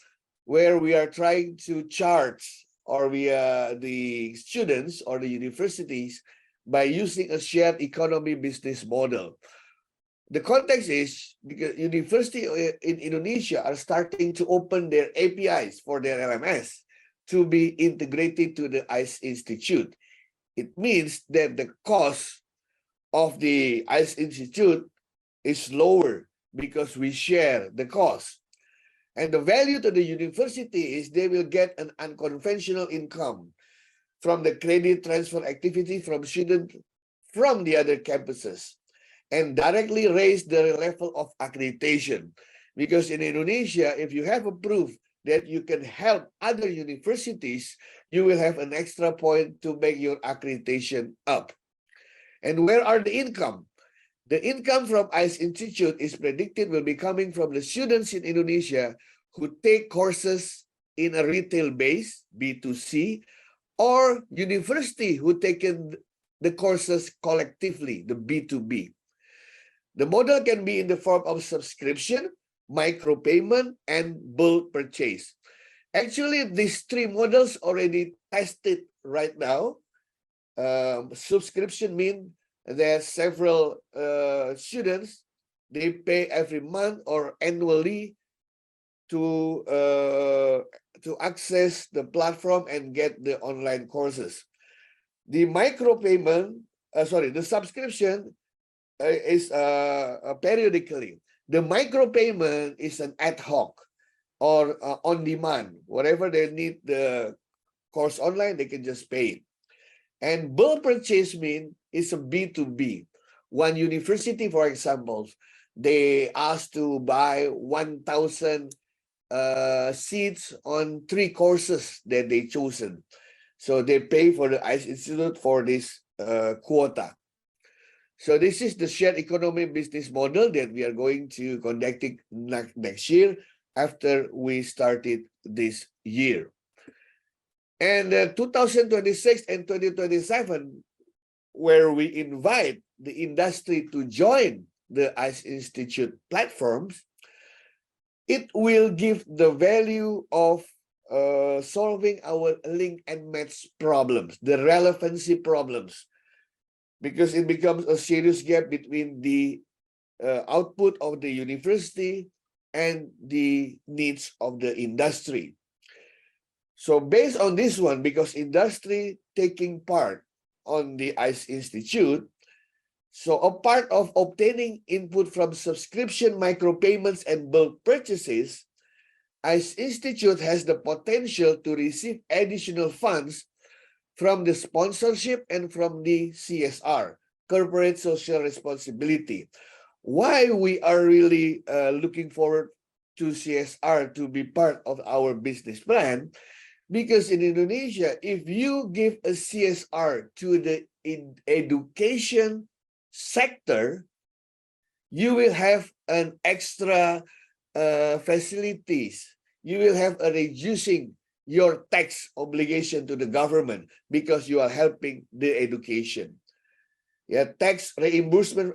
where we are trying to charge the students or the universities by using a shared economy business model. The context is because universities in Indonesia are starting to open their APIs for their LMS to be integrated to the ICE Institute. It means that the cost of the ICE Institute is lower because we share the cost. And the value to the university is they will get an unconventional income from the credit transfer activity from students from the other campuses, and directly raise the level of accreditation. Because in Indonesia, if you have a proof that you can help other universities, you will have an extra point to make your accreditation up. And where are the income? The income from ICE Institute is predicted will be coming from the students in Indonesia who take courses in a retail base, B2C, or university who taken the courses collectively, the B2B. The model can be in the form of subscription, micropayment, and bulk purchase. Actually, these three models already tested right now. Subscription means there are several students, they pay every month or annually to access the platform and get the online courses. The micropayment, the subscription is periodically. The micropayment is an ad hoc or on demand. Whatever they need the course online, they can just pay it. And bulk purchase mean is a B2B. One university, for example, they ask to buy 1,000 seats on 3 courses that they chosen. So they pay for the ICE Institute for this quota. So this is the shared economy business model that we are going to conducting next year after we started this year. And 2026 and 2027, where we invite the industry to join the ICE Institute platforms, it will give the value of solving our link and match problems, the relevancy problems, because it becomes a serious gap between the output of the university and the needs of the industry. So based on this one, because industry taking part on the ICE Institute, so a part of obtaining input from subscription, micropayments, and bulk purchases, ICE Institute has the potential to receive additional funds from the sponsorship and from the CSR, corporate social responsibility. Why we are really looking forward to CSR to be part of our business plan? Because in Indonesia, if you give a CSR to the education sector, you will have an extra facilities. You will have a reducing your tax obligation to the government because you are helping the education. Yeah, tax reimbursement,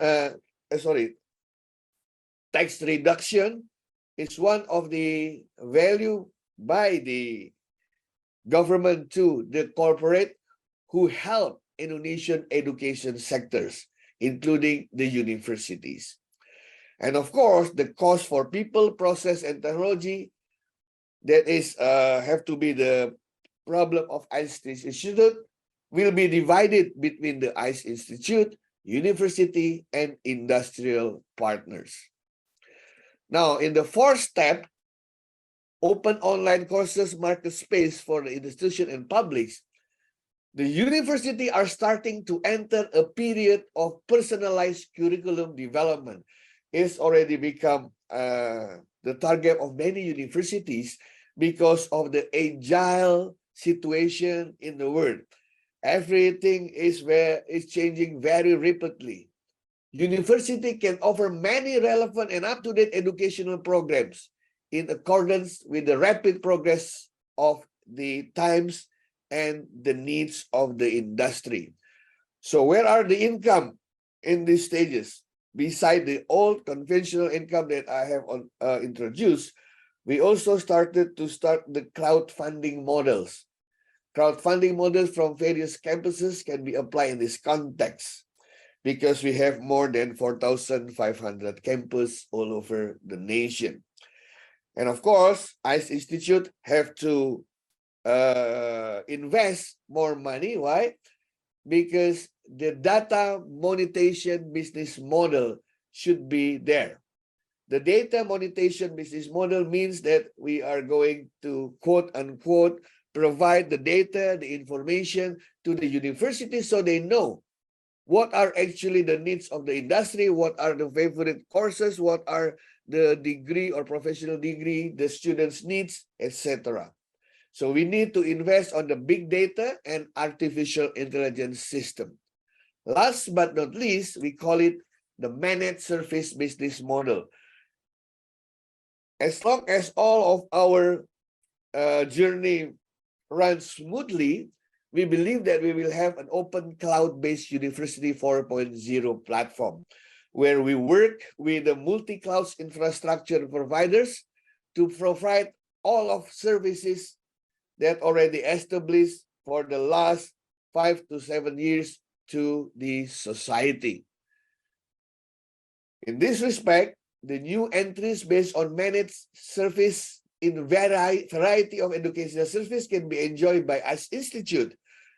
tax reduction is one of the value by the government to the corporate who help Indonesian education sectors, including the universities. And of course, the cost for people, process, and technology, that is have to be the problem of ICE Institute, will be divided between the ICE Institute, university, and industrial partners. Now, in the fourth step, open online courses market space for the institution and publics, the university are starting to enter a period of personalized curriculum development. It's already become the target of many universities because of the agile situation in the world. Everything is changing very rapidly. University can offer many relevant and up-to-date educational programs in accordance with the rapid progress of the times and the needs of the industry. So where are the income in these stages? Beside the old conventional income that I have introduced, we also started the crowdfunding models. Crowdfunding models from various campuses can be applied in this context because we have more than 4,500 campuses all over the nation. And of course, ICE Institute have to invest more money. Why? Because the data monetization business model should be there. The data monetization business model means that we are going to, quote unquote, provide the data, the information to the university so they know what are actually the needs of the industry, what are the favorite courses, what are the degree or professional degree the students needs, etc. So we need to invest on the big data and artificial intelligence system. Last but not least, we call it the managed service business model. As long as all of our journey runs smoothly, we believe that we will have an open cloud-based University 4.0 platform where we work with the multi-cloud infrastructure providers to provide all of services that already established for the last 5 to 7 years to the society. In this respect, the new entries based on managed service in variety of educational service can be enjoyed by ICE Institute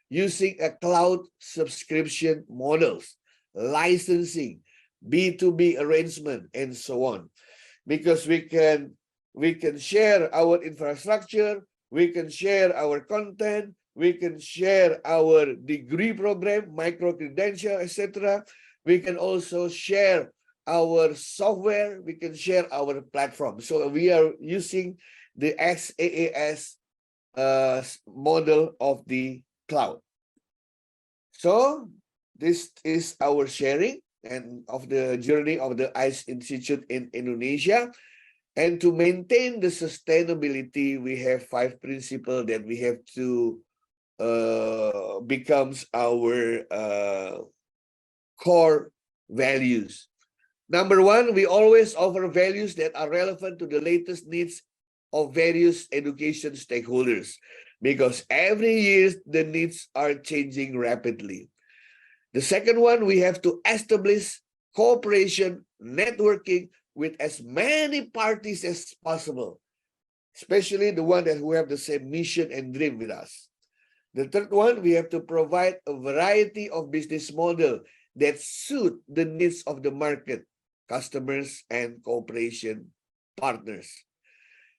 using a cloud subscription models, licensing, B2B arrangement, and so on. Because we can share our infrastructure, we can share our content, we can share our degree program, micro-credential, etc. We can also share our software, we can share our platform. So we are using the XaaS model of the cloud. So this is our sharing and of the journey of the ICE Institute in Indonesia. And to maintain the sustainability, we have 5 principles that we have to becomes our core values. Number 1, we always offer values that are relevant to the latest needs of various education stakeholders, because every year the needs are changing rapidly. The second one, we have to establish cooperation, networking with as many parties as possible, especially the one who have the same mission and dream with us. The third one, we have to provide a variety of business models that suit the needs of the market, customers, and cooperation partners.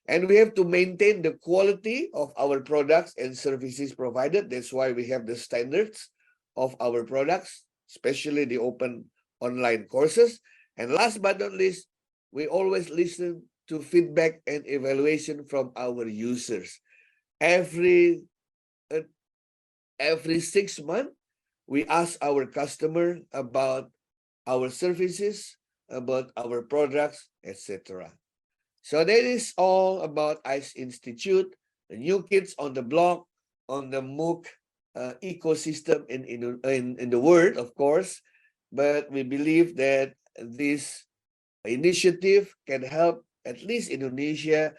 And we have to maintain the quality of our products and services provided. That's why we have the standards of our products, especially the open online courses. And last but not least, we always listen to feedback and evaluation from our users. Every 6 months, we ask our customer about our services, about our products, etc. So that is all about ICE Institute, the new kids on the block, on the MOOC ecosystem in the world, of course. But we believe that this initiative can help at least Indonesia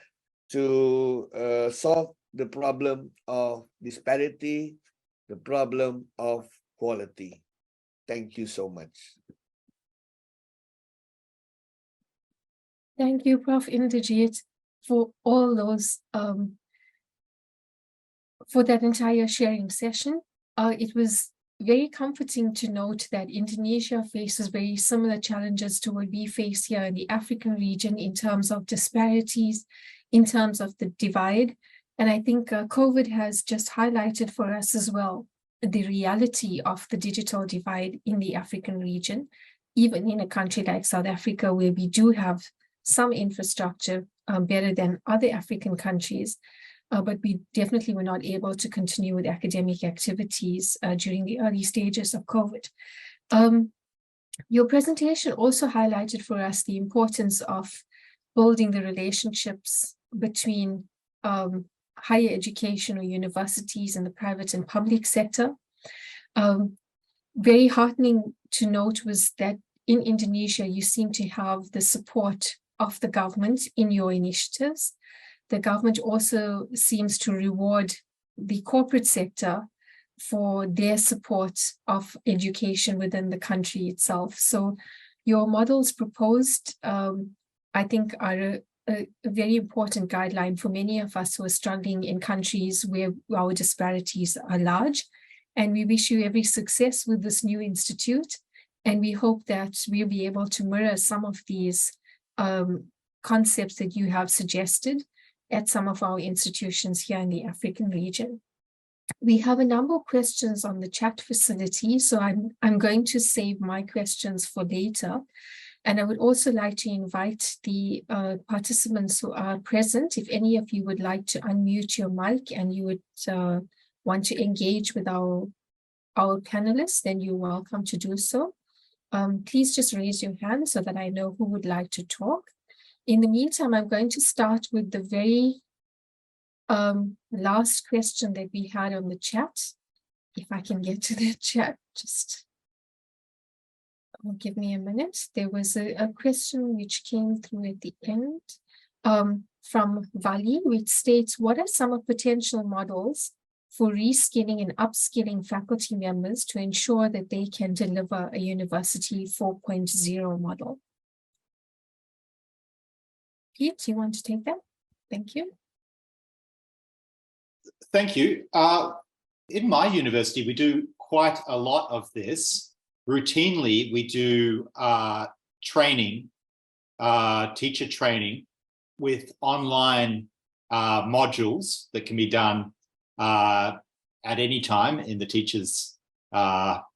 to solve the problem of disparity, the problem of quality. Thank you so much. Thank you, Prof. Indrajit, for all those, for that entire sharing session. It was very comforting to note that Indonesia faces very similar challenges to what we face here in the African region in terms of disparities, in terms of the divide. And I think COVID has just highlighted for us as well the reality of the digital divide in the African region, even in a country like South Africa, where we do have some infrastructure better than other African countries, but we definitely were not able to continue with academic activities during the early stages of COVID. Your presentation also highlighted for us the importance of building the relationships between higher education or universities in the private and public sector. Very heartening to note was that in Indonesia, you seem to have the support of the government in your initiatives. The government also seems to reward the corporate sector for their support of education within the country itself. So your models proposed, I think, are a very important guideline for many of us who are struggling in countries where our disparities are large. And we wish you every success with this new institute. And we hope that we'll be able to mirror some of these concepts that you have suggested at some of our institutions here in the African region. We have a number of questions on the chat facility, so I'm going to save my questions for later. And I would also like to invite the participants who are present, if any of you would like to unmute your mic and you would want to engage with our panelists, then you're welcome to do so. Please just raise your hand so that I know who would like to talk. In the meantime, I'm going to start with the very last question that we had on the chat. If I can get to the chat, just give me a minute. There was a question which came through at the end from Vali, which states, what are some of potential models for reskilling and upskilling faculty members to ensure that they can deliver a University 4.0 model? Pete, you want to take that? Thank you. Thank you. In my university, we do quite a lot of this. Routinely, we do training, teacher training with online modules that can be done at any time in the teacher's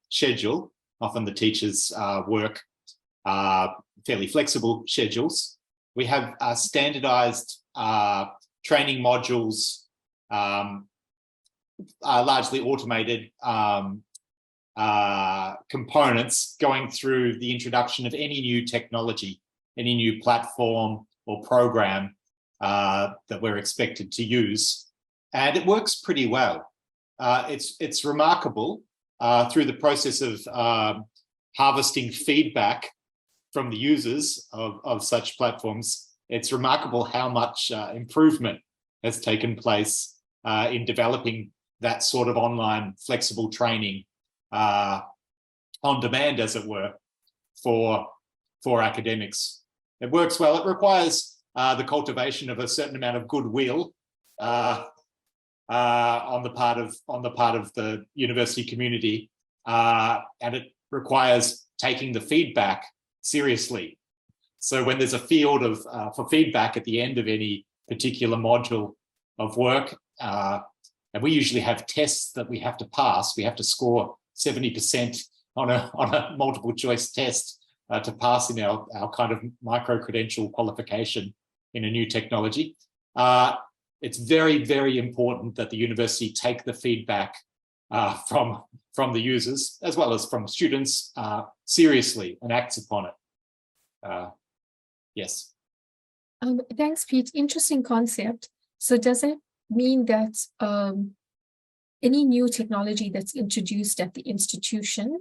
schedule. Often the teachers work fairly flexible schedules. We have standardized training modules, largely automated components going through the introduction of any new technology, any new platform or program that we're expected to use. And it works pretty well. It's remarkable through the process of harvesting feedback from the users of such platforms. It's remarkable how much improvement has taken place in developing that sort of online flexible training on demand, as it were, for academics. It works well. It requires the cultivation of a certain amount of goodwill on the part of the university community, and it requires taking the feedback seriously. So when there's a field of for feedback at the end of any particular module of work, and we usually have tests that we have to pass. We have to score 70% on a multiple choice test to pass in our kind of micro-credential qualification in a new technology. It's very, very important that the university take the feedback from the users as well as from students seriously and acts upon it. Yes. Thanks, Pete. Interesting concept. So does it mean that any new technology that's introduced at the institution,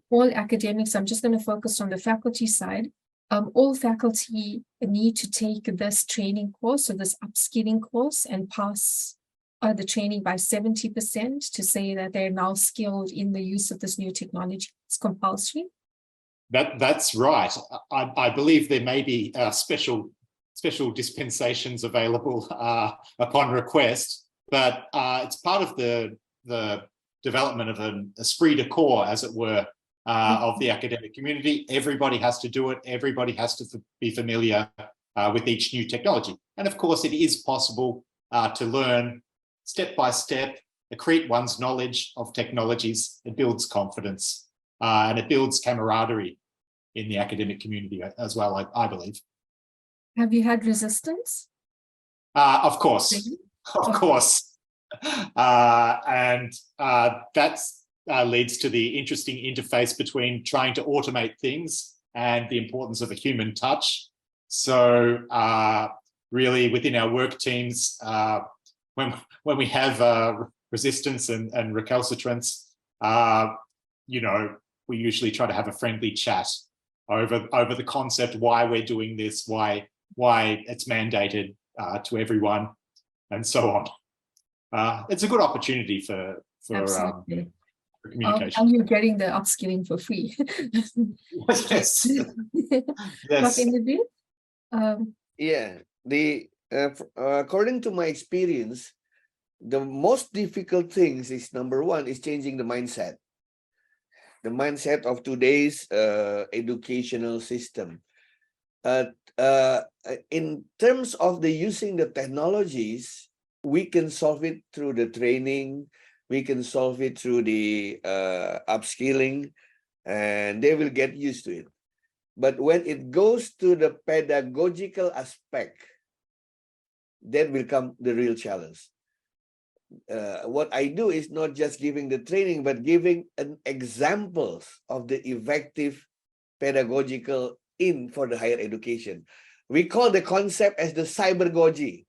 all academics, I'm just going to focus on the faculty side, all faculty need to take this training course or this upskilling course and pass the training by 70% to say that they're now skilled in the use of this new technology? It's compulsory? That's right. I believe there may be special dispensations available upon request, but it's part of the development of an esprit de corps, as it were, of the academic community. Everybody has to do it. Everybody has to be familiar with each new technology. And of course, it is possible to learn step by step, accrete one's knowledge of technologies. It builds confidence and it builds camaraderie in the academic community as well, I believe. Have you had resistance? Of course, of course. And that's leads to the interesting interface between trying to automate things and the importance of a human touch. So really within our work teams, when we have resistance and recalcitrance, you know, we usually try to have a friendly chat over the concept, why we're doing this, why it's mandated to everyone, and so on. It's a good opportunity for communication. And you're getting the upskilling for free. Yes. Yes. Yeah, according to my experience, the most difficult things is, number one, is changing the mindset. The mindset of today's educational system. In terms of the using the technologies, we can solve it through the training, we can solve it through the upskilling, and they will get used to it. But when it goes to the pedagogical aspect, that will come the real challenge. What I do is not just giving the training, but giving an examples of the effective pedagogical for the higher education. We call the concept as the cybergogy.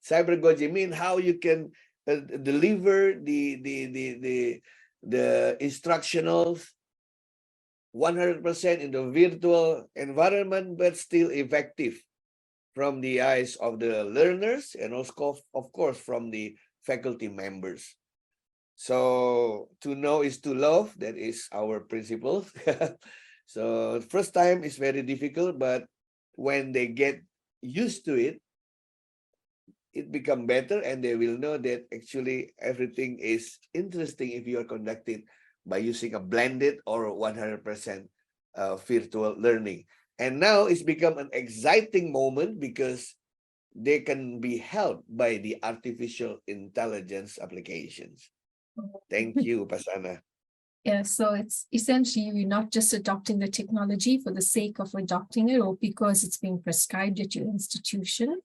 Cybergogy means how you can deliver the instructionals 100% in the virtual environment, but still effective from the eyes of the learners and also, of course, from the faculty members. So to know is to love. That is our principle. So first time is very difficult, but when they get used to it, it become better, and they will know that actually everything is interesting if you are conducted by using a blended or 100% virtual learning. And now it's become an exciting moment because they can be helped by the artificial intelligence applications. Thank you, Pasana. Yeah, so it's essentially you're not just adopting the technology for the sake of adopting it or because it's being prescribed at your institution.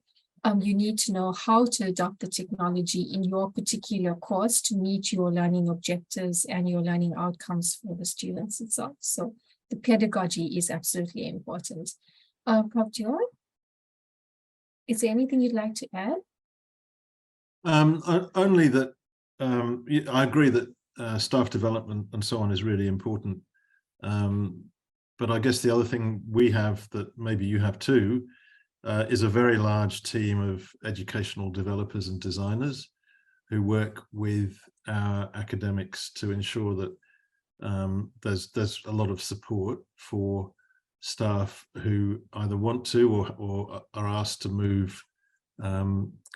You need to know how to adopt the technology in your particular course to meet your learning objectives and your learning outcomes for the students itself. So the pedagogy is absolutely important. Prof. Dior, is there anything you'd like to add? Only that I agree that staff development and so on is really important. But I guess the other thing we have that maybe you have too is a very large team of educational developers and designers who work with our academics to ensure that there's a lot of support for staff who either want to or are asked to move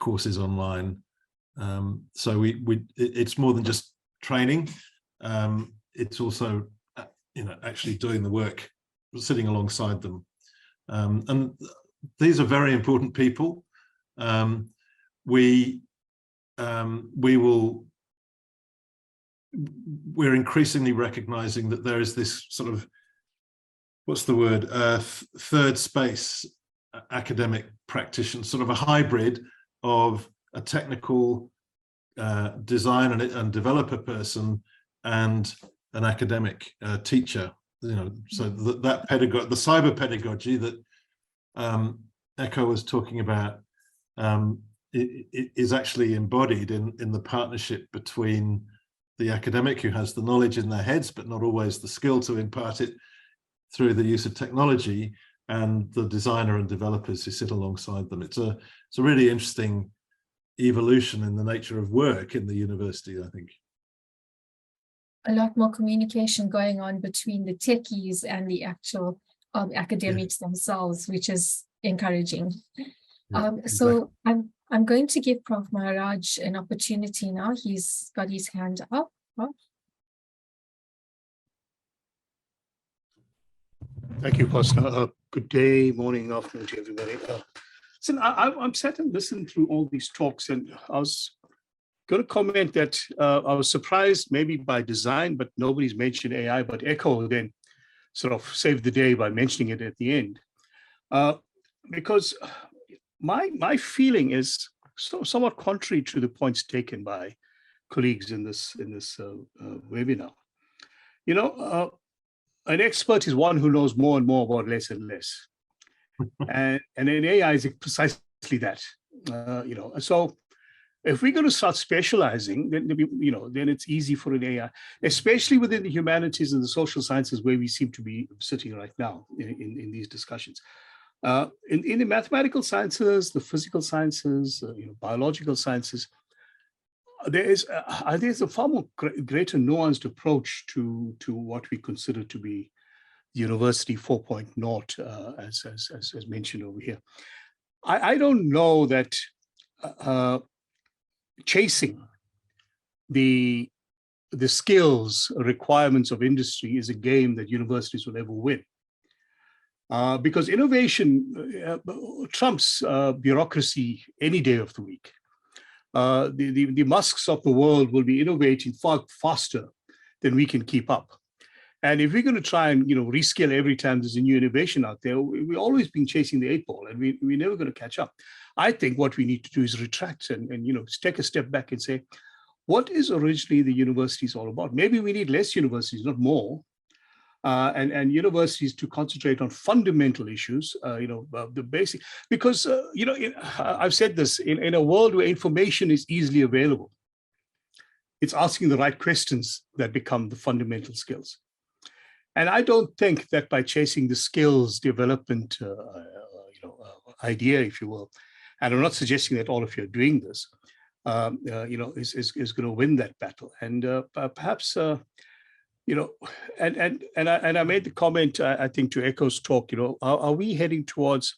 courses online. So it's more than just training. It's also actually doing the work, sitting alongside them. And these are very important people. We're increasingly recognizing that there is this sort of, what's the word, third space academic practitioner, sort of a hybrid of a technical design and developer person and an academic teacher. So that pedagogy, the cyber pedagogy that Echo was talking about, it is actually embodied in the partnership between the academic who has the knowledge in their heads, but not always the skill to impart it through the use of technology, and the designer and developers who sit alongside them. It's a really interesting evolution in the nature of work in the university, I think. A lot more communication going on between the techies and the actual academics themselves, which is encouraging. So I'm going to give Prof. Maharaj an opportunity now. He's got his hand up. Prof. Thank you, Pastor. Good day, morning, afternoon to everybody. So I'm sat and listening through all these talks, and I was going to comment that I was surprised maybe by design, but nobody's mentioned AI, but Echo then sort of saved the day by mentioning it at the end. Because my feeling is somewhat contrary to the points taken by colleagues in this webinar. You know, an expert is one who knows more and more about less and less, and an AI is precisely that. You know, so if we're going to start specializing, then you know, then it's easy for an AI, especially within the humanities and the social sciences, where we seem to be sitting right now in these discussions. In the mathematical sciences, the physical sciences, you know, biological sciences, there's a far more greater nuanced approach to what we consider to be University 4.0, as mentioned over here. I don't know that chasing the skills requirements of industry is a game that universities will ever win. Because innovation trumps bureaucracy any day of the week. The Musks of the world will be innovating far faster than we can keep up. And if we're going to try and, you know, rescale every time there's a new innovation out there, we're always been chasing the 8 ball, and we're never going to catch up. I think what we need to do is retract and you know, take a step back and say, what is originally the universities all about? Maybe we need less universities, not more. And universities to concentrate on fundamental issues, you know, the basic, because, you know, I've said this, in a world where information is easily available, it's asking the right questions that become the fundamental skills. And I don't think that by chasing the skills development, you know, idea, if you will, and I'm not suggesting that all of you are doing this, you know, is going to win that battle. And perhaps, you know, and I made the comment, I think, to Echo's talk, you know, are we heading towards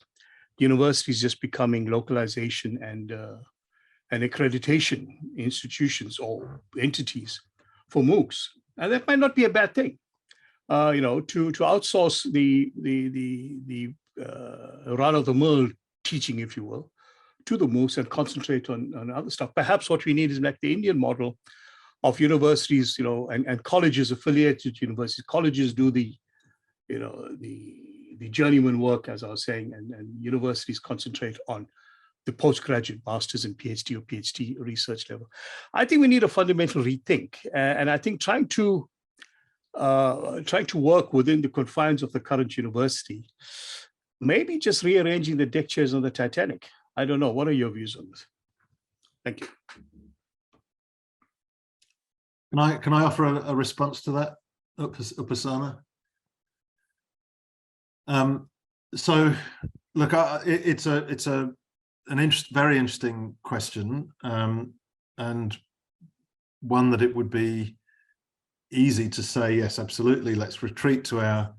universities just becoming localization and accreditation institutions or entities for MOOCs? And that might not be a bad thing, you know, to outsource the run-of-the-mill teaching, if you will, to the MOOCs and concentrate on other stuff. Perhaps what we need is like the Indian model of universities, you know, and colleges affiliated to universities. Colleges do the, you know, the journeyman work, as I was saying, and universities concentrate on the postgraduate masters and PhD or PhD research level. I think we need a fundamental rethink, and I think trying to work within the confines of the current university, maybe just rearranging the deck chairs on the Titanic. I don't know. What are your views on this? Thank you. Can I offer a response to that, Upasana? So, look, it's a very interesting question, and one that it would be easy to say, yes, absolutely, let's retreat to our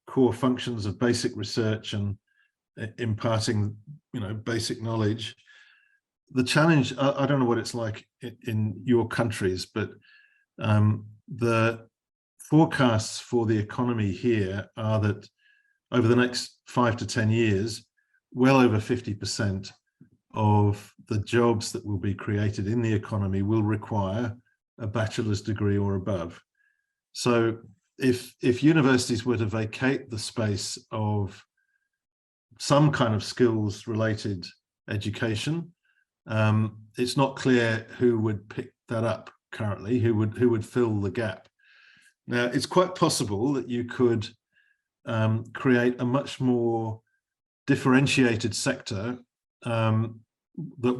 core functions of basic research and imparting, you know, basic knowledge. The challenge, I don't know what it's like in your countries, but the forecasts for the economy here are that over the next 5 to 10 years, well over 50% of the jobs that will be created in the economy will require a bachelor's degree or above. So if universities were to vacate the space of some kind of skills related education, it's not clear who would pick that up currently, who would fill the gap. Now, it's quite possible that you could create a much more differentiated sector, that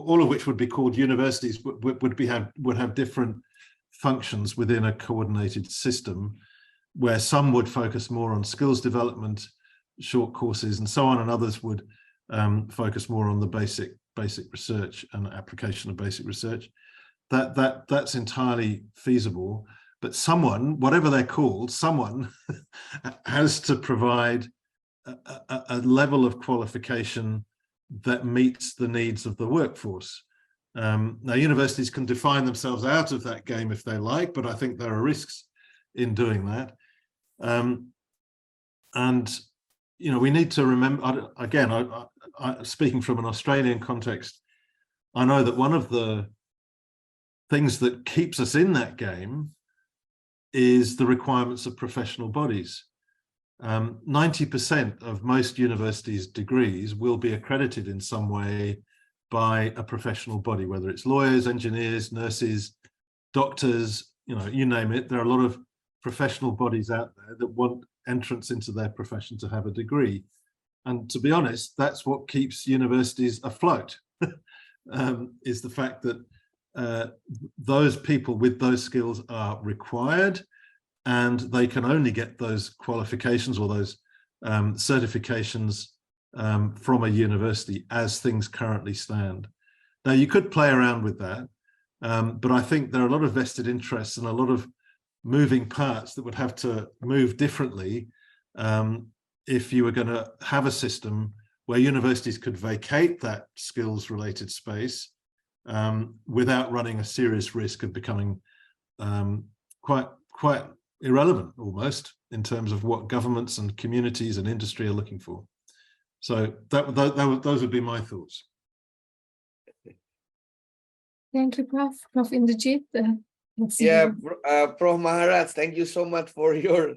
all of which would be called universities, would have different functions within a coordinated system, where some would focus more on skills development, short courses, and so on, and others would focus more on the basic research and application of basic research. That's entirely feasible, but someone, whatever they're called, someone has to provide a level of qualification that meets the needs of the workforce. Now, universities can define themselves out of that game if they like, but I think there are risks in doing that. And you know, we need to remember, again, speaking from an Australian context, I know that one of the things that keeps us in that game is the requirements of professional bodies. 90% of most universities' degrees will be accredited in some way by a professional body, whether it's lawyers, engineers, nurses, doctors, you name it. There are a lot of professional bodies out there that want entrance into their profession to have a degree. And to be honest, that's what keeps universities afloat, is the fact that those people with those skills are required, and they can only get those qualifications or those certifications from a university as things currently stand. Now, you could play around with that, but I think there are a lot of vested interests and a lot of moving parts that would have to move differently if you were going to have a system where universities could vacate that skills-related space without running a serious risk of becoming quite irrelevant almost in terms of what governments and communities and industry are looking for. So those would be my thoughts. Thank you, Prof. Prof. Indrajit. Yeah, Prof. Maharaj, thank you so much for your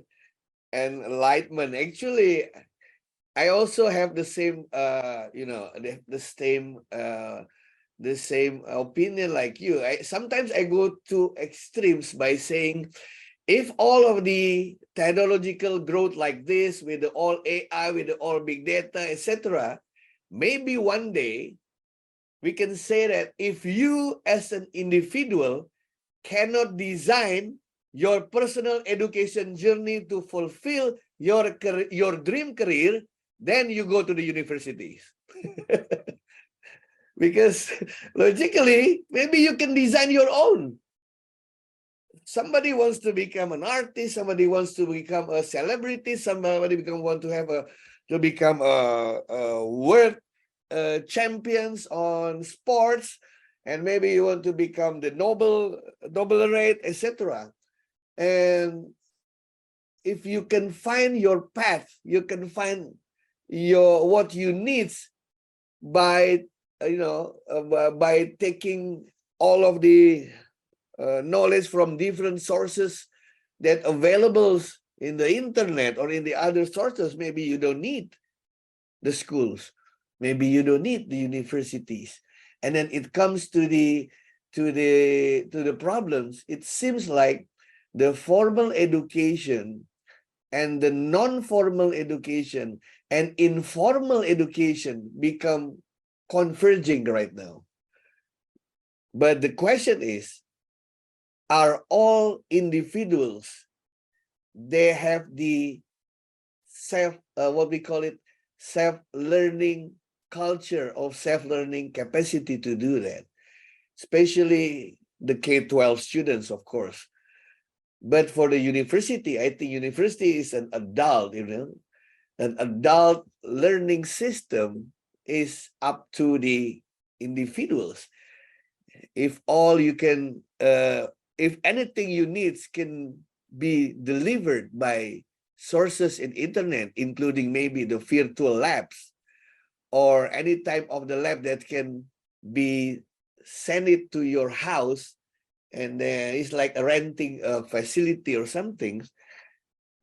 enlightenment. Actually, I also have the same, the same opinion like you. Sometimes I go to extremes by saying, if all of the technological growth like this, with the all AI, with the all big data, etc., maybe one day we can say that if you as an individual cannot design your personal education journey to fulfill your dream career, then you go to the universities. Because logically, maybe you can design your own. Somebody wants to become an artist, somebody wants to become a celebrity, somebody wants to become a world champions on sports, and maybe you want to become the Nobel laureate, etc. And if you can find your path, you can find what you need by by taking all of the knowledge from different sources that available in the internet or in the other sources. Maybe you don't need the schools, maybe you don't need the universities. And then it comes to the problems. It seems like the formal education and the non-formal education and informal education become converging right now. But the question is, are all individuals, they have the self-learning culture of self-learning capacity to do that, especially the K-12 students, of course. But for the university, I think university is an adult, an adult learning system is up to the individuals. If all you can, if anything you need can be delivered by sources in internet, including maybe the virtual labs or any type of the lab that can be sent it to your house, and it's like renting a facility or something,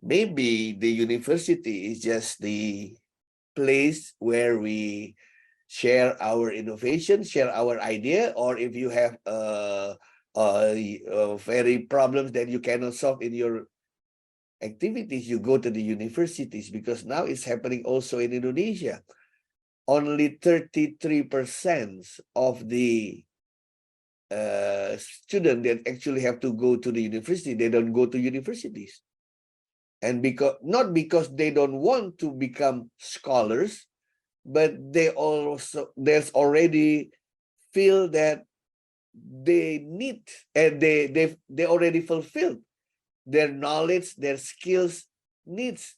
maybe the university is just the place where we share our innovation, share our idea, or if you have very problems that you cannot solve in your activities, you go to the universities, because now it's happening also in Indonesia. Only 33% of the students that actually have to go to the university, they don't go to universities. And not because they don't want to become scholars, but there's already feel that they need, and they already fulfilled their knowledge, their skills needs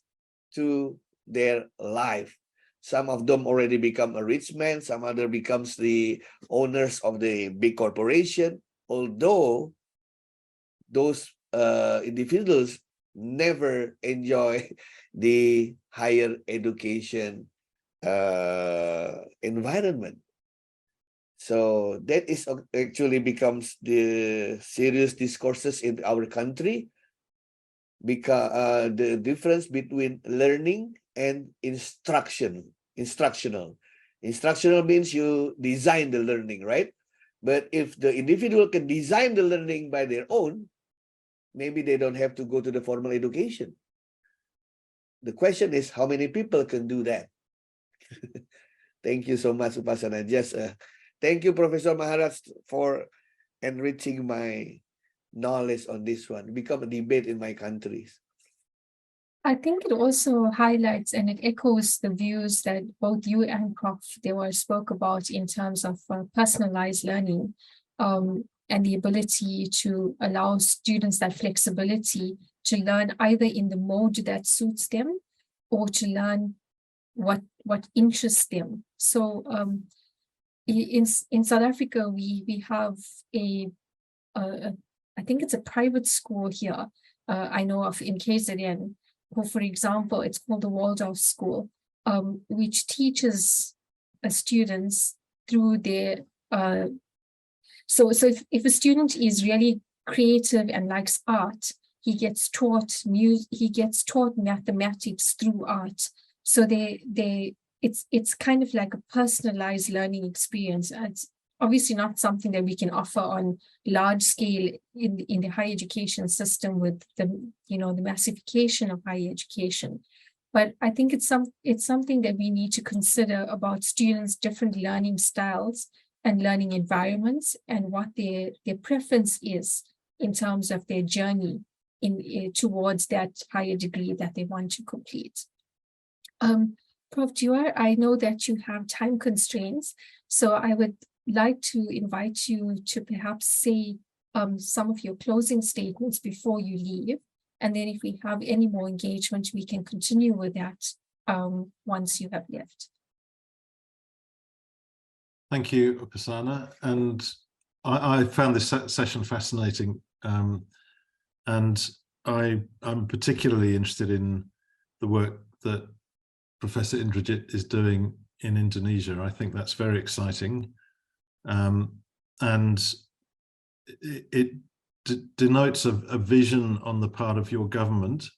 to their life. Some of them already become a rich man, some other becomes the owners of the big corporation, although those individuals never enjoy the higher education environment. So that is actually becomes the serious discourses in our country, because the difference between learning and instructional. Instructional means you design the learning, right? But if the individual can design the learning by their own, maybe they don't have to go to the formal education. The question is, how many people can do that? Thank you so much, Upasana. Just thank you, Professor Maharaj, for enriching my knowledge on this one. It become a debate in my countries. I think it also highlights and it echoes the views that both you and Prof. Dewa spoke about in terms of personalized learning and the ability to allow students that flexibility to learn either in the mode that suits them or to learn what interests them. So in South Africa, we have I think it's a private school here. I know of in KZN, who, for example, it's called the Waldorf School, which teaches students through their. So if a student is really creative and likes art, he gets taught music, he gets taught mathematics through art. So it's kind of like a personalized learning experience. It's obviously not something that we can offer on large scale in the higher education system with the the massification of higher education. But I think it's something that we need to consider about students' different learning styles and learning environments and what their preference is in terms of their journey towards that higher degree that they want to complete. Prof. Dewa, I know that you have time constraints, so I would like to invite you to perhaps say some of your closing statements before you leave. And then if we have any more engagement, we can continue with that once you have left. Thank you, Upasana. And I found this session fascinating. And I'm particularly interested in the work that Professor Indrajit is doing in Indonesia. I think that's very exciting. And it denotes a vision on the part of your government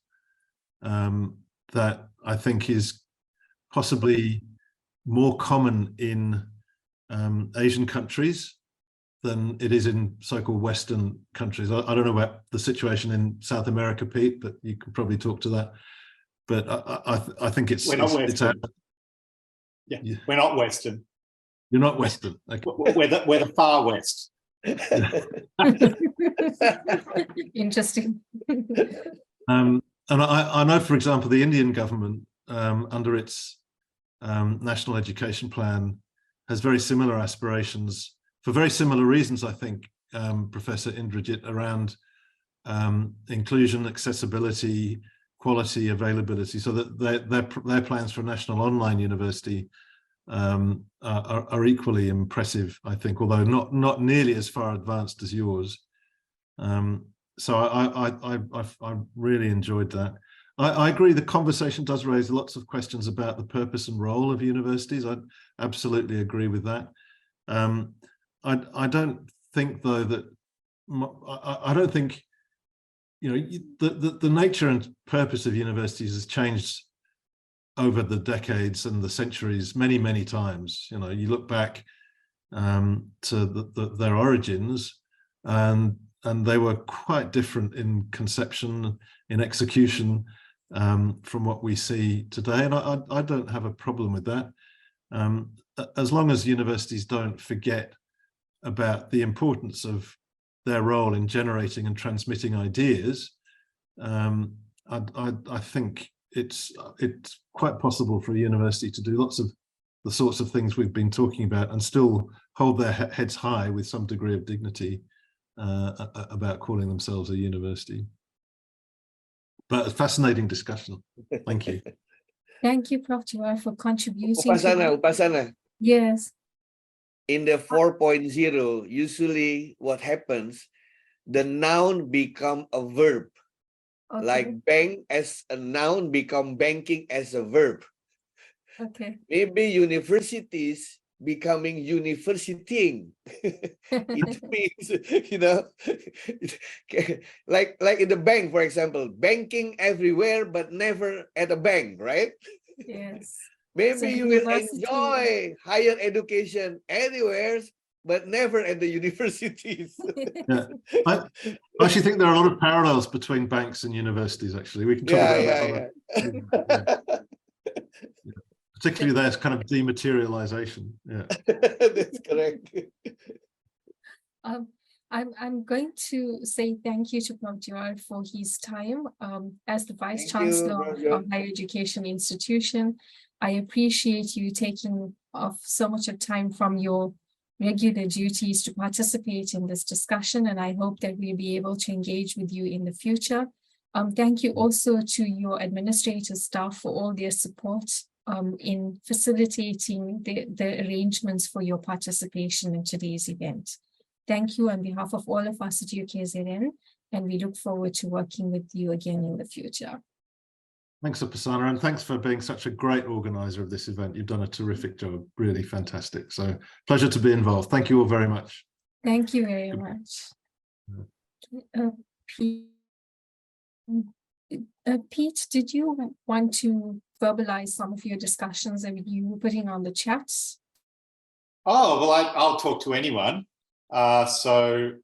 that I think is possibly more common in Asian countries than it is in so-called Western countries. I don't know about the situation in South America, Pete, but you could probably talk to that. But I think it's we're not Western. Yeah, we're not Western. You're not Western. Okay. We're the far West. Interesting. And I know, for example, the Indian government, under its national education plan, has very similar aspirations for very similar reasons, I think, Professor Indrajit, around inclusion, accessibility, quality, availability, so that their plans for a national online university are equally impressive, I think, although not nearly as far advanced as yours. So I really enjoyed that. I agree the conversation does raise lots of questions about the purpose and role of universities. I absolutely agree with that. I don't think, though, that I don't think, the nature and purpose of universities has changed over the decades and the centuries many times. You look back to their origins, and they were quite different in conception, in execution, from what we see today. And I don't have a problem with that, as long as universities don't forget about the importance of their role in generating and transmitting ideas. I think it's quite possible for a university to do lots of the sorts of things we've been talking about and still hold their heads high with some degree of dignity about calling themselves a university. But a fascinating discussion. Thank you. Thank you, Prof. Dewa, for contributing. Upasana. Yes. In the 4.0, usually what happens, the noun become a verb. Okay. Like bank as a noun become banking as a verb. Okay. Maybe universities becoming universitying. It means, like in the bank, for example, banking everywhere, but never at a bank, right? Yes. Maybe So the you will university- enjoy higher education anywhere, but never at the universities. Yeah. I actually think there are a lot of parallels between banks and universities, actually. We can talk about that. Yeah. Particularly their kind of dematerialization. Yeah. That's correct. I'm going to say thank you to Prof. Gerard for his time as the Vice Thank Chancellor you, of Higher Education Institution. I appreciate you taking off so much of time from your regular duties to participate in this discussion, and I hope that we'll be able to engage with you in the future. Thank you also to your administrative staff for all their support in facilitating the arrangements for your participation in today's event. Thank you on behalf of all of us at UKZN, and we look forward to working with you again in the future. Thanks, Upasana, and thanks for being such a great organizer of this event. You've done a terrific job, really fantastic. So pleasure to be involved. Thank you all very much. Thank you very much. Pete, did you want to verbalize some of your discussions that you were putting on the chats? Oh, well, I'll talk to anyone. Okay,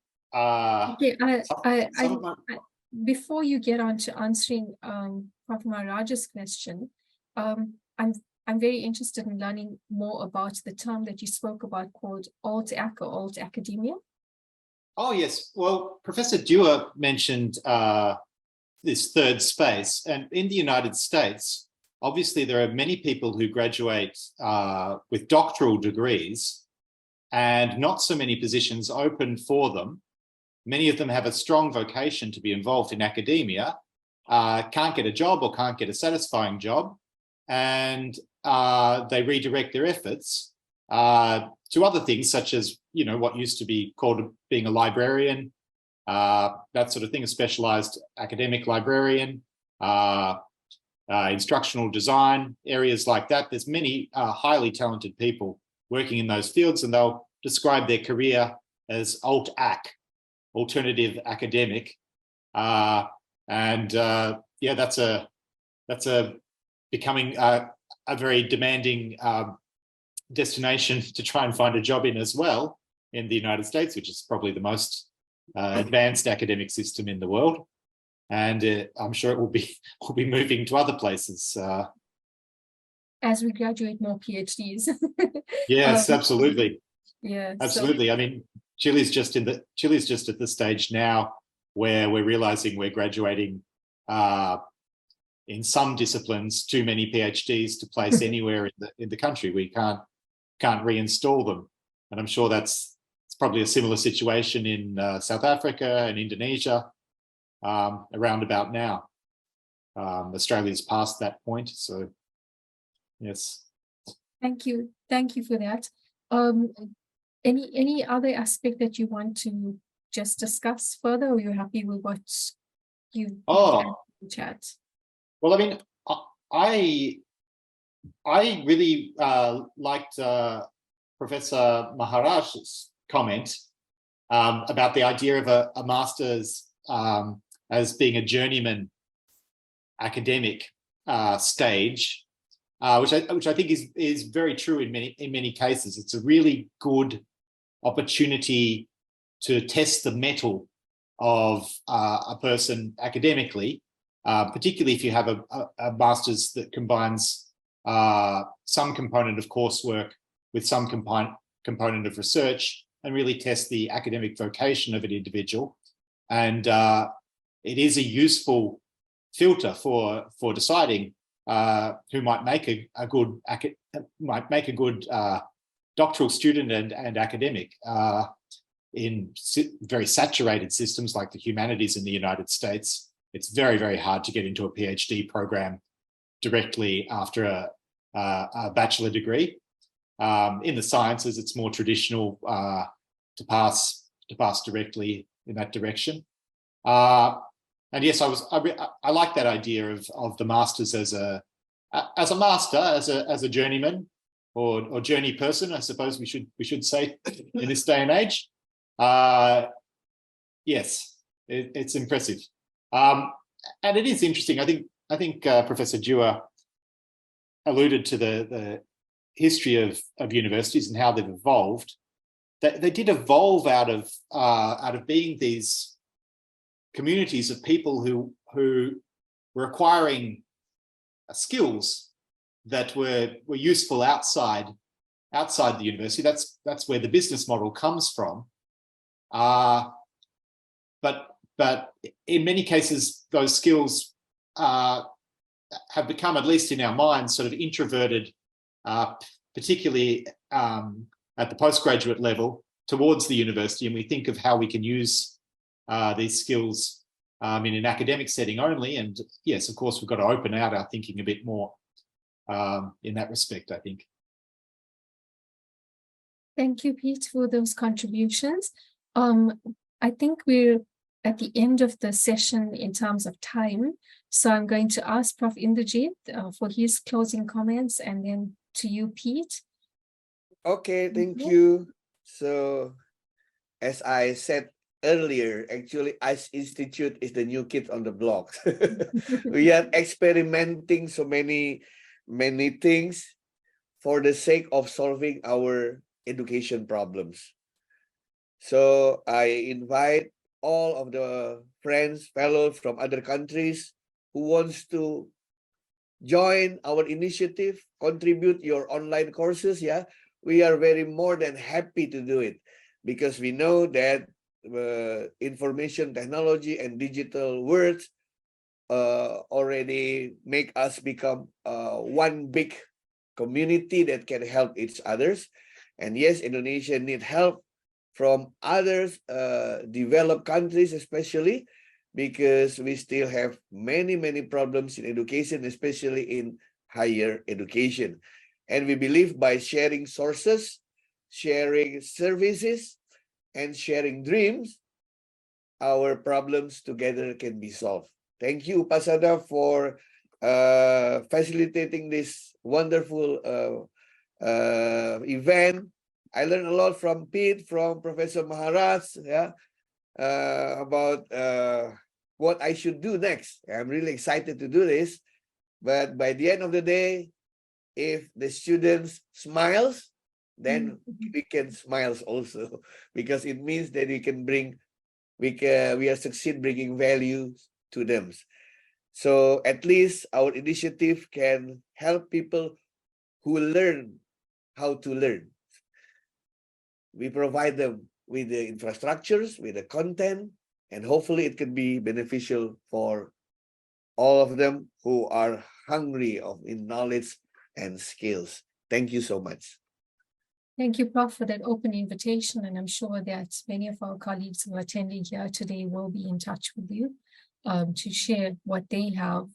before you get on to answering Prof. Maharaj's question, I'm very interested in learning more about the term that you spoke about called alt-ac or alt-academia. Oh, yes. Well, Professor Dewar mentioned this third space, and in the United States, obviously there are many people who graduate with doctoral degrees and not so many positions open for them. Many of them have a strong vocation to be involved in academia, can't get a job or can't get a satisfying job, and they redirect their efforts to other things such as, you know, what used to be called being a librarian, that sort of thing, a specialized academic librarian, instructional design, areas like that. There's many highly talented people working in those fields, and they'll describe their career as alt-ac, alternative academic. Yeah, that's becoming a very demanding destination to try and find a job in as well in the United States, which is probably the most advanced academic system in the world. And I'm sure it will be moving to other places. As we graduate more PhDs. Yes, absolutely. Yeah, absolutely. So, I mean, Chile's just at the stage now where we're realizing we're graduating in some disciplines too many PhDs to place anywhere in the country. We can't reinstall them, and I'm sure it's probably a similar situation in South Africa and Indonesia around about now. Australia's past that point, so yes. Thank you for that. Any other aspect that you want to just discuss further, or you're happy with what you had in the chat? Well, I mean, I really liked Professor Maharaj's comment about the idea of a master's as being a journeyman academic stage, which I think is very true in many cases. It's a really good opportunity to test the mettle of a person academically, particularly if you have a master's that combines some component of coursework with some component of research, and really test the academic vocation of an individual. And it is a useful filter for deciding who might make a good doctoral student and academic in very saturated systems like the humanities in the United States. It's very, very hard to get into a PhD program directly after a bachelor degree. In the sciences, it's more traditional to pass directly in that direction. And yes, I like that idea of the masters as a journeyman or journey person, I suppose we should say in this day and age. Yes, it's impressive, and it is interesting. I think Professor Dewar alluded to the history of universities and how they've evolved. They did evolve out of being these communities of people who were acquiring skills that were useful outside the university. That's where the business model comes from. But in many cases, those skills have become, at least in our minds, sort of introverted, particularly at the postgraduate level towards the university. And we think of how we can use these skills in an academic setting only. And yes, of course, we've got to open out our thinking a bit more in that respect, I think. Thank you, Pete, for those contributions. I think we're at the end of the session in terms of time. So I'm going to ask Prof. Indrajit for his closing comments, and then to you, Pete. Okay, thank you. So as I said earlier, actually, ICE Institute is the new kid on the block. We are experimenting so many things for the sake of solving our education problems. So I invite all of the friends, fellows from other countries who wants to join our initiative, contribute your online courses. Yeah, we are very more than happy to do it, because we know that information technology and digital worlds already make us become one big community that can help each others. And yes, Indonesia need help from others, developed countries especially, because we still have many problems in education, especially in higher education. And we believe by sharing sources, sharing services, and sharing dreams, our problems together can be solved. Thank you, Upasana, for facilitating this wonderful event. I learned a lot from Pete, from Professor Maharaj, yeah, about what I should do next. I'm really excited to do this. But by the end of the day, if the students smiles, then we can smile also, because it means that we can bring, we are succeed bringing value to them. So at least our initiative can help people who learn how to learn. We provide them with the infrastructures, with the content, and hopefully it can be beneficial for all of them who are hungry in knowledge and skills. Thank you so much. Thank you, Prof, for that open invitation. And I'm sure that many of our colleagues who are attending here today will be in touch with you to share what they have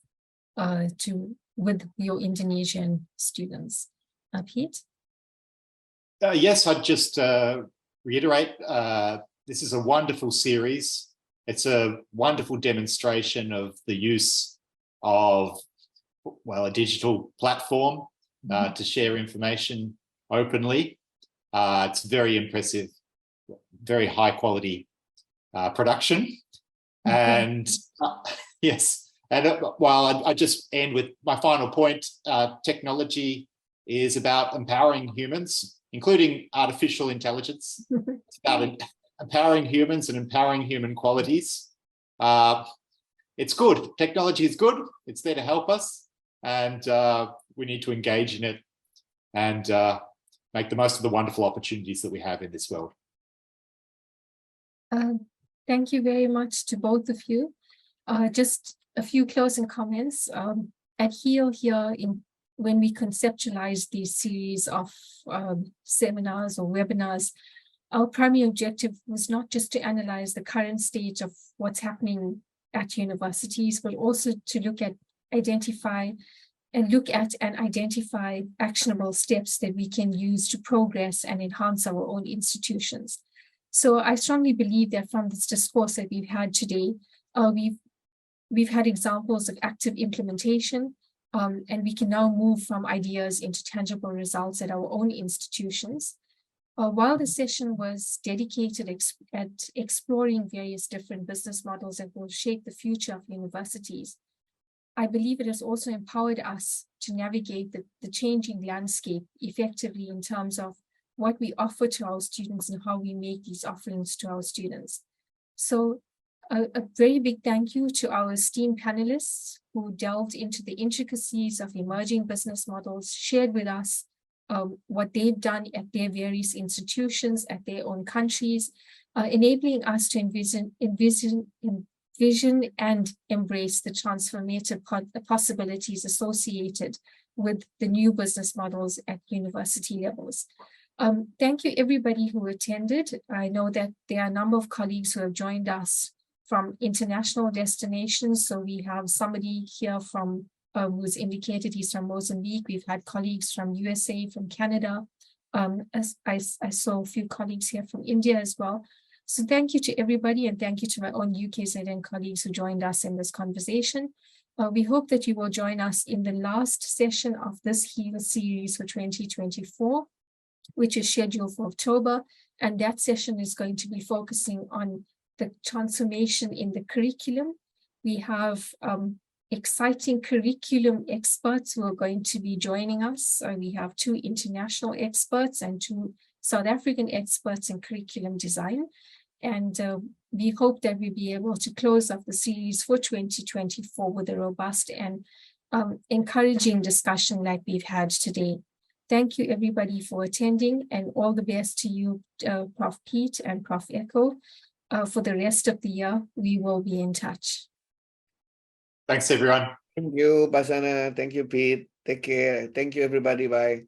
with your Indonesian students. Pete? Yes, I'd just reiterate, this is a wonderful series. It's a wonderful demonstration of the use of, well, a digital platform to share information openly. It's very impressive, very high quality production. And yes, and while I just end with my final point, technology is about empowering humans, including artificial intelligence. It's about empowering humans and empowering human qualities. It's good. Technology is good. It's there to help us, and we need to engage in it and make the most of the wonderful opportunities that we have in this world. Thank you very much to both of you. Just a few closing comments. At HEAL here, when we conceptualize these series of seminars or webinars, our primary objective was not just to analyze the current stage of what's happening at universities, but also to look at and identify actionable steps that we can use to progress and enhance our own institutions. So I strongly believe that from this discourse that we've had today, we've had examples of active implementation, and we can now move from ideas into tangible results at our own institutions. While the session was dedicated at exploring various different business models that will shape the future of universities, I believe it has also empowered us to navigate the changing landscape effectively in terms of what we offer to our students and how we make these offerings to our students. So a very big thank you to our esteemed panelists who delved into the intricacies of emerging business models, shared with us what they've done at their various institutions, at their own countries, enabling us to envision and embrace the transformative possibilities associated with the new business models at university levels. Thank you everybody who attended. I know that there are a number of colleagues who have joined us from international destinations. So we have somebody here from who's indicated he's from Mozambique. We've had colleagues from USA, from Canada. As I saw a few colleagues here from India as well. So thank you to everybody, and thank you to my own UKZN colleagues who joined us in this conversation. We hope that you will join us in the last session of this HEAL series for 2024, which is scheduled for October. And that session is going to be focusing on the transformation in the curriculum. We have exciting curriculum experts who are going to be joining us. We have 2 international experts and 2 South African experts in curriculum design. And we hope that we'll be able to close off the series for 2024 with a robust and encouraging discussion like we've had today. Thank you everybody for attending, and all the best to you, Prof. Pete and Prof. Echo. For the rest of the year, we will be in touch. Thanks, everyone. Thank you, Basana. Thank you, Pete. Take care. Thank you, everybody. Bye.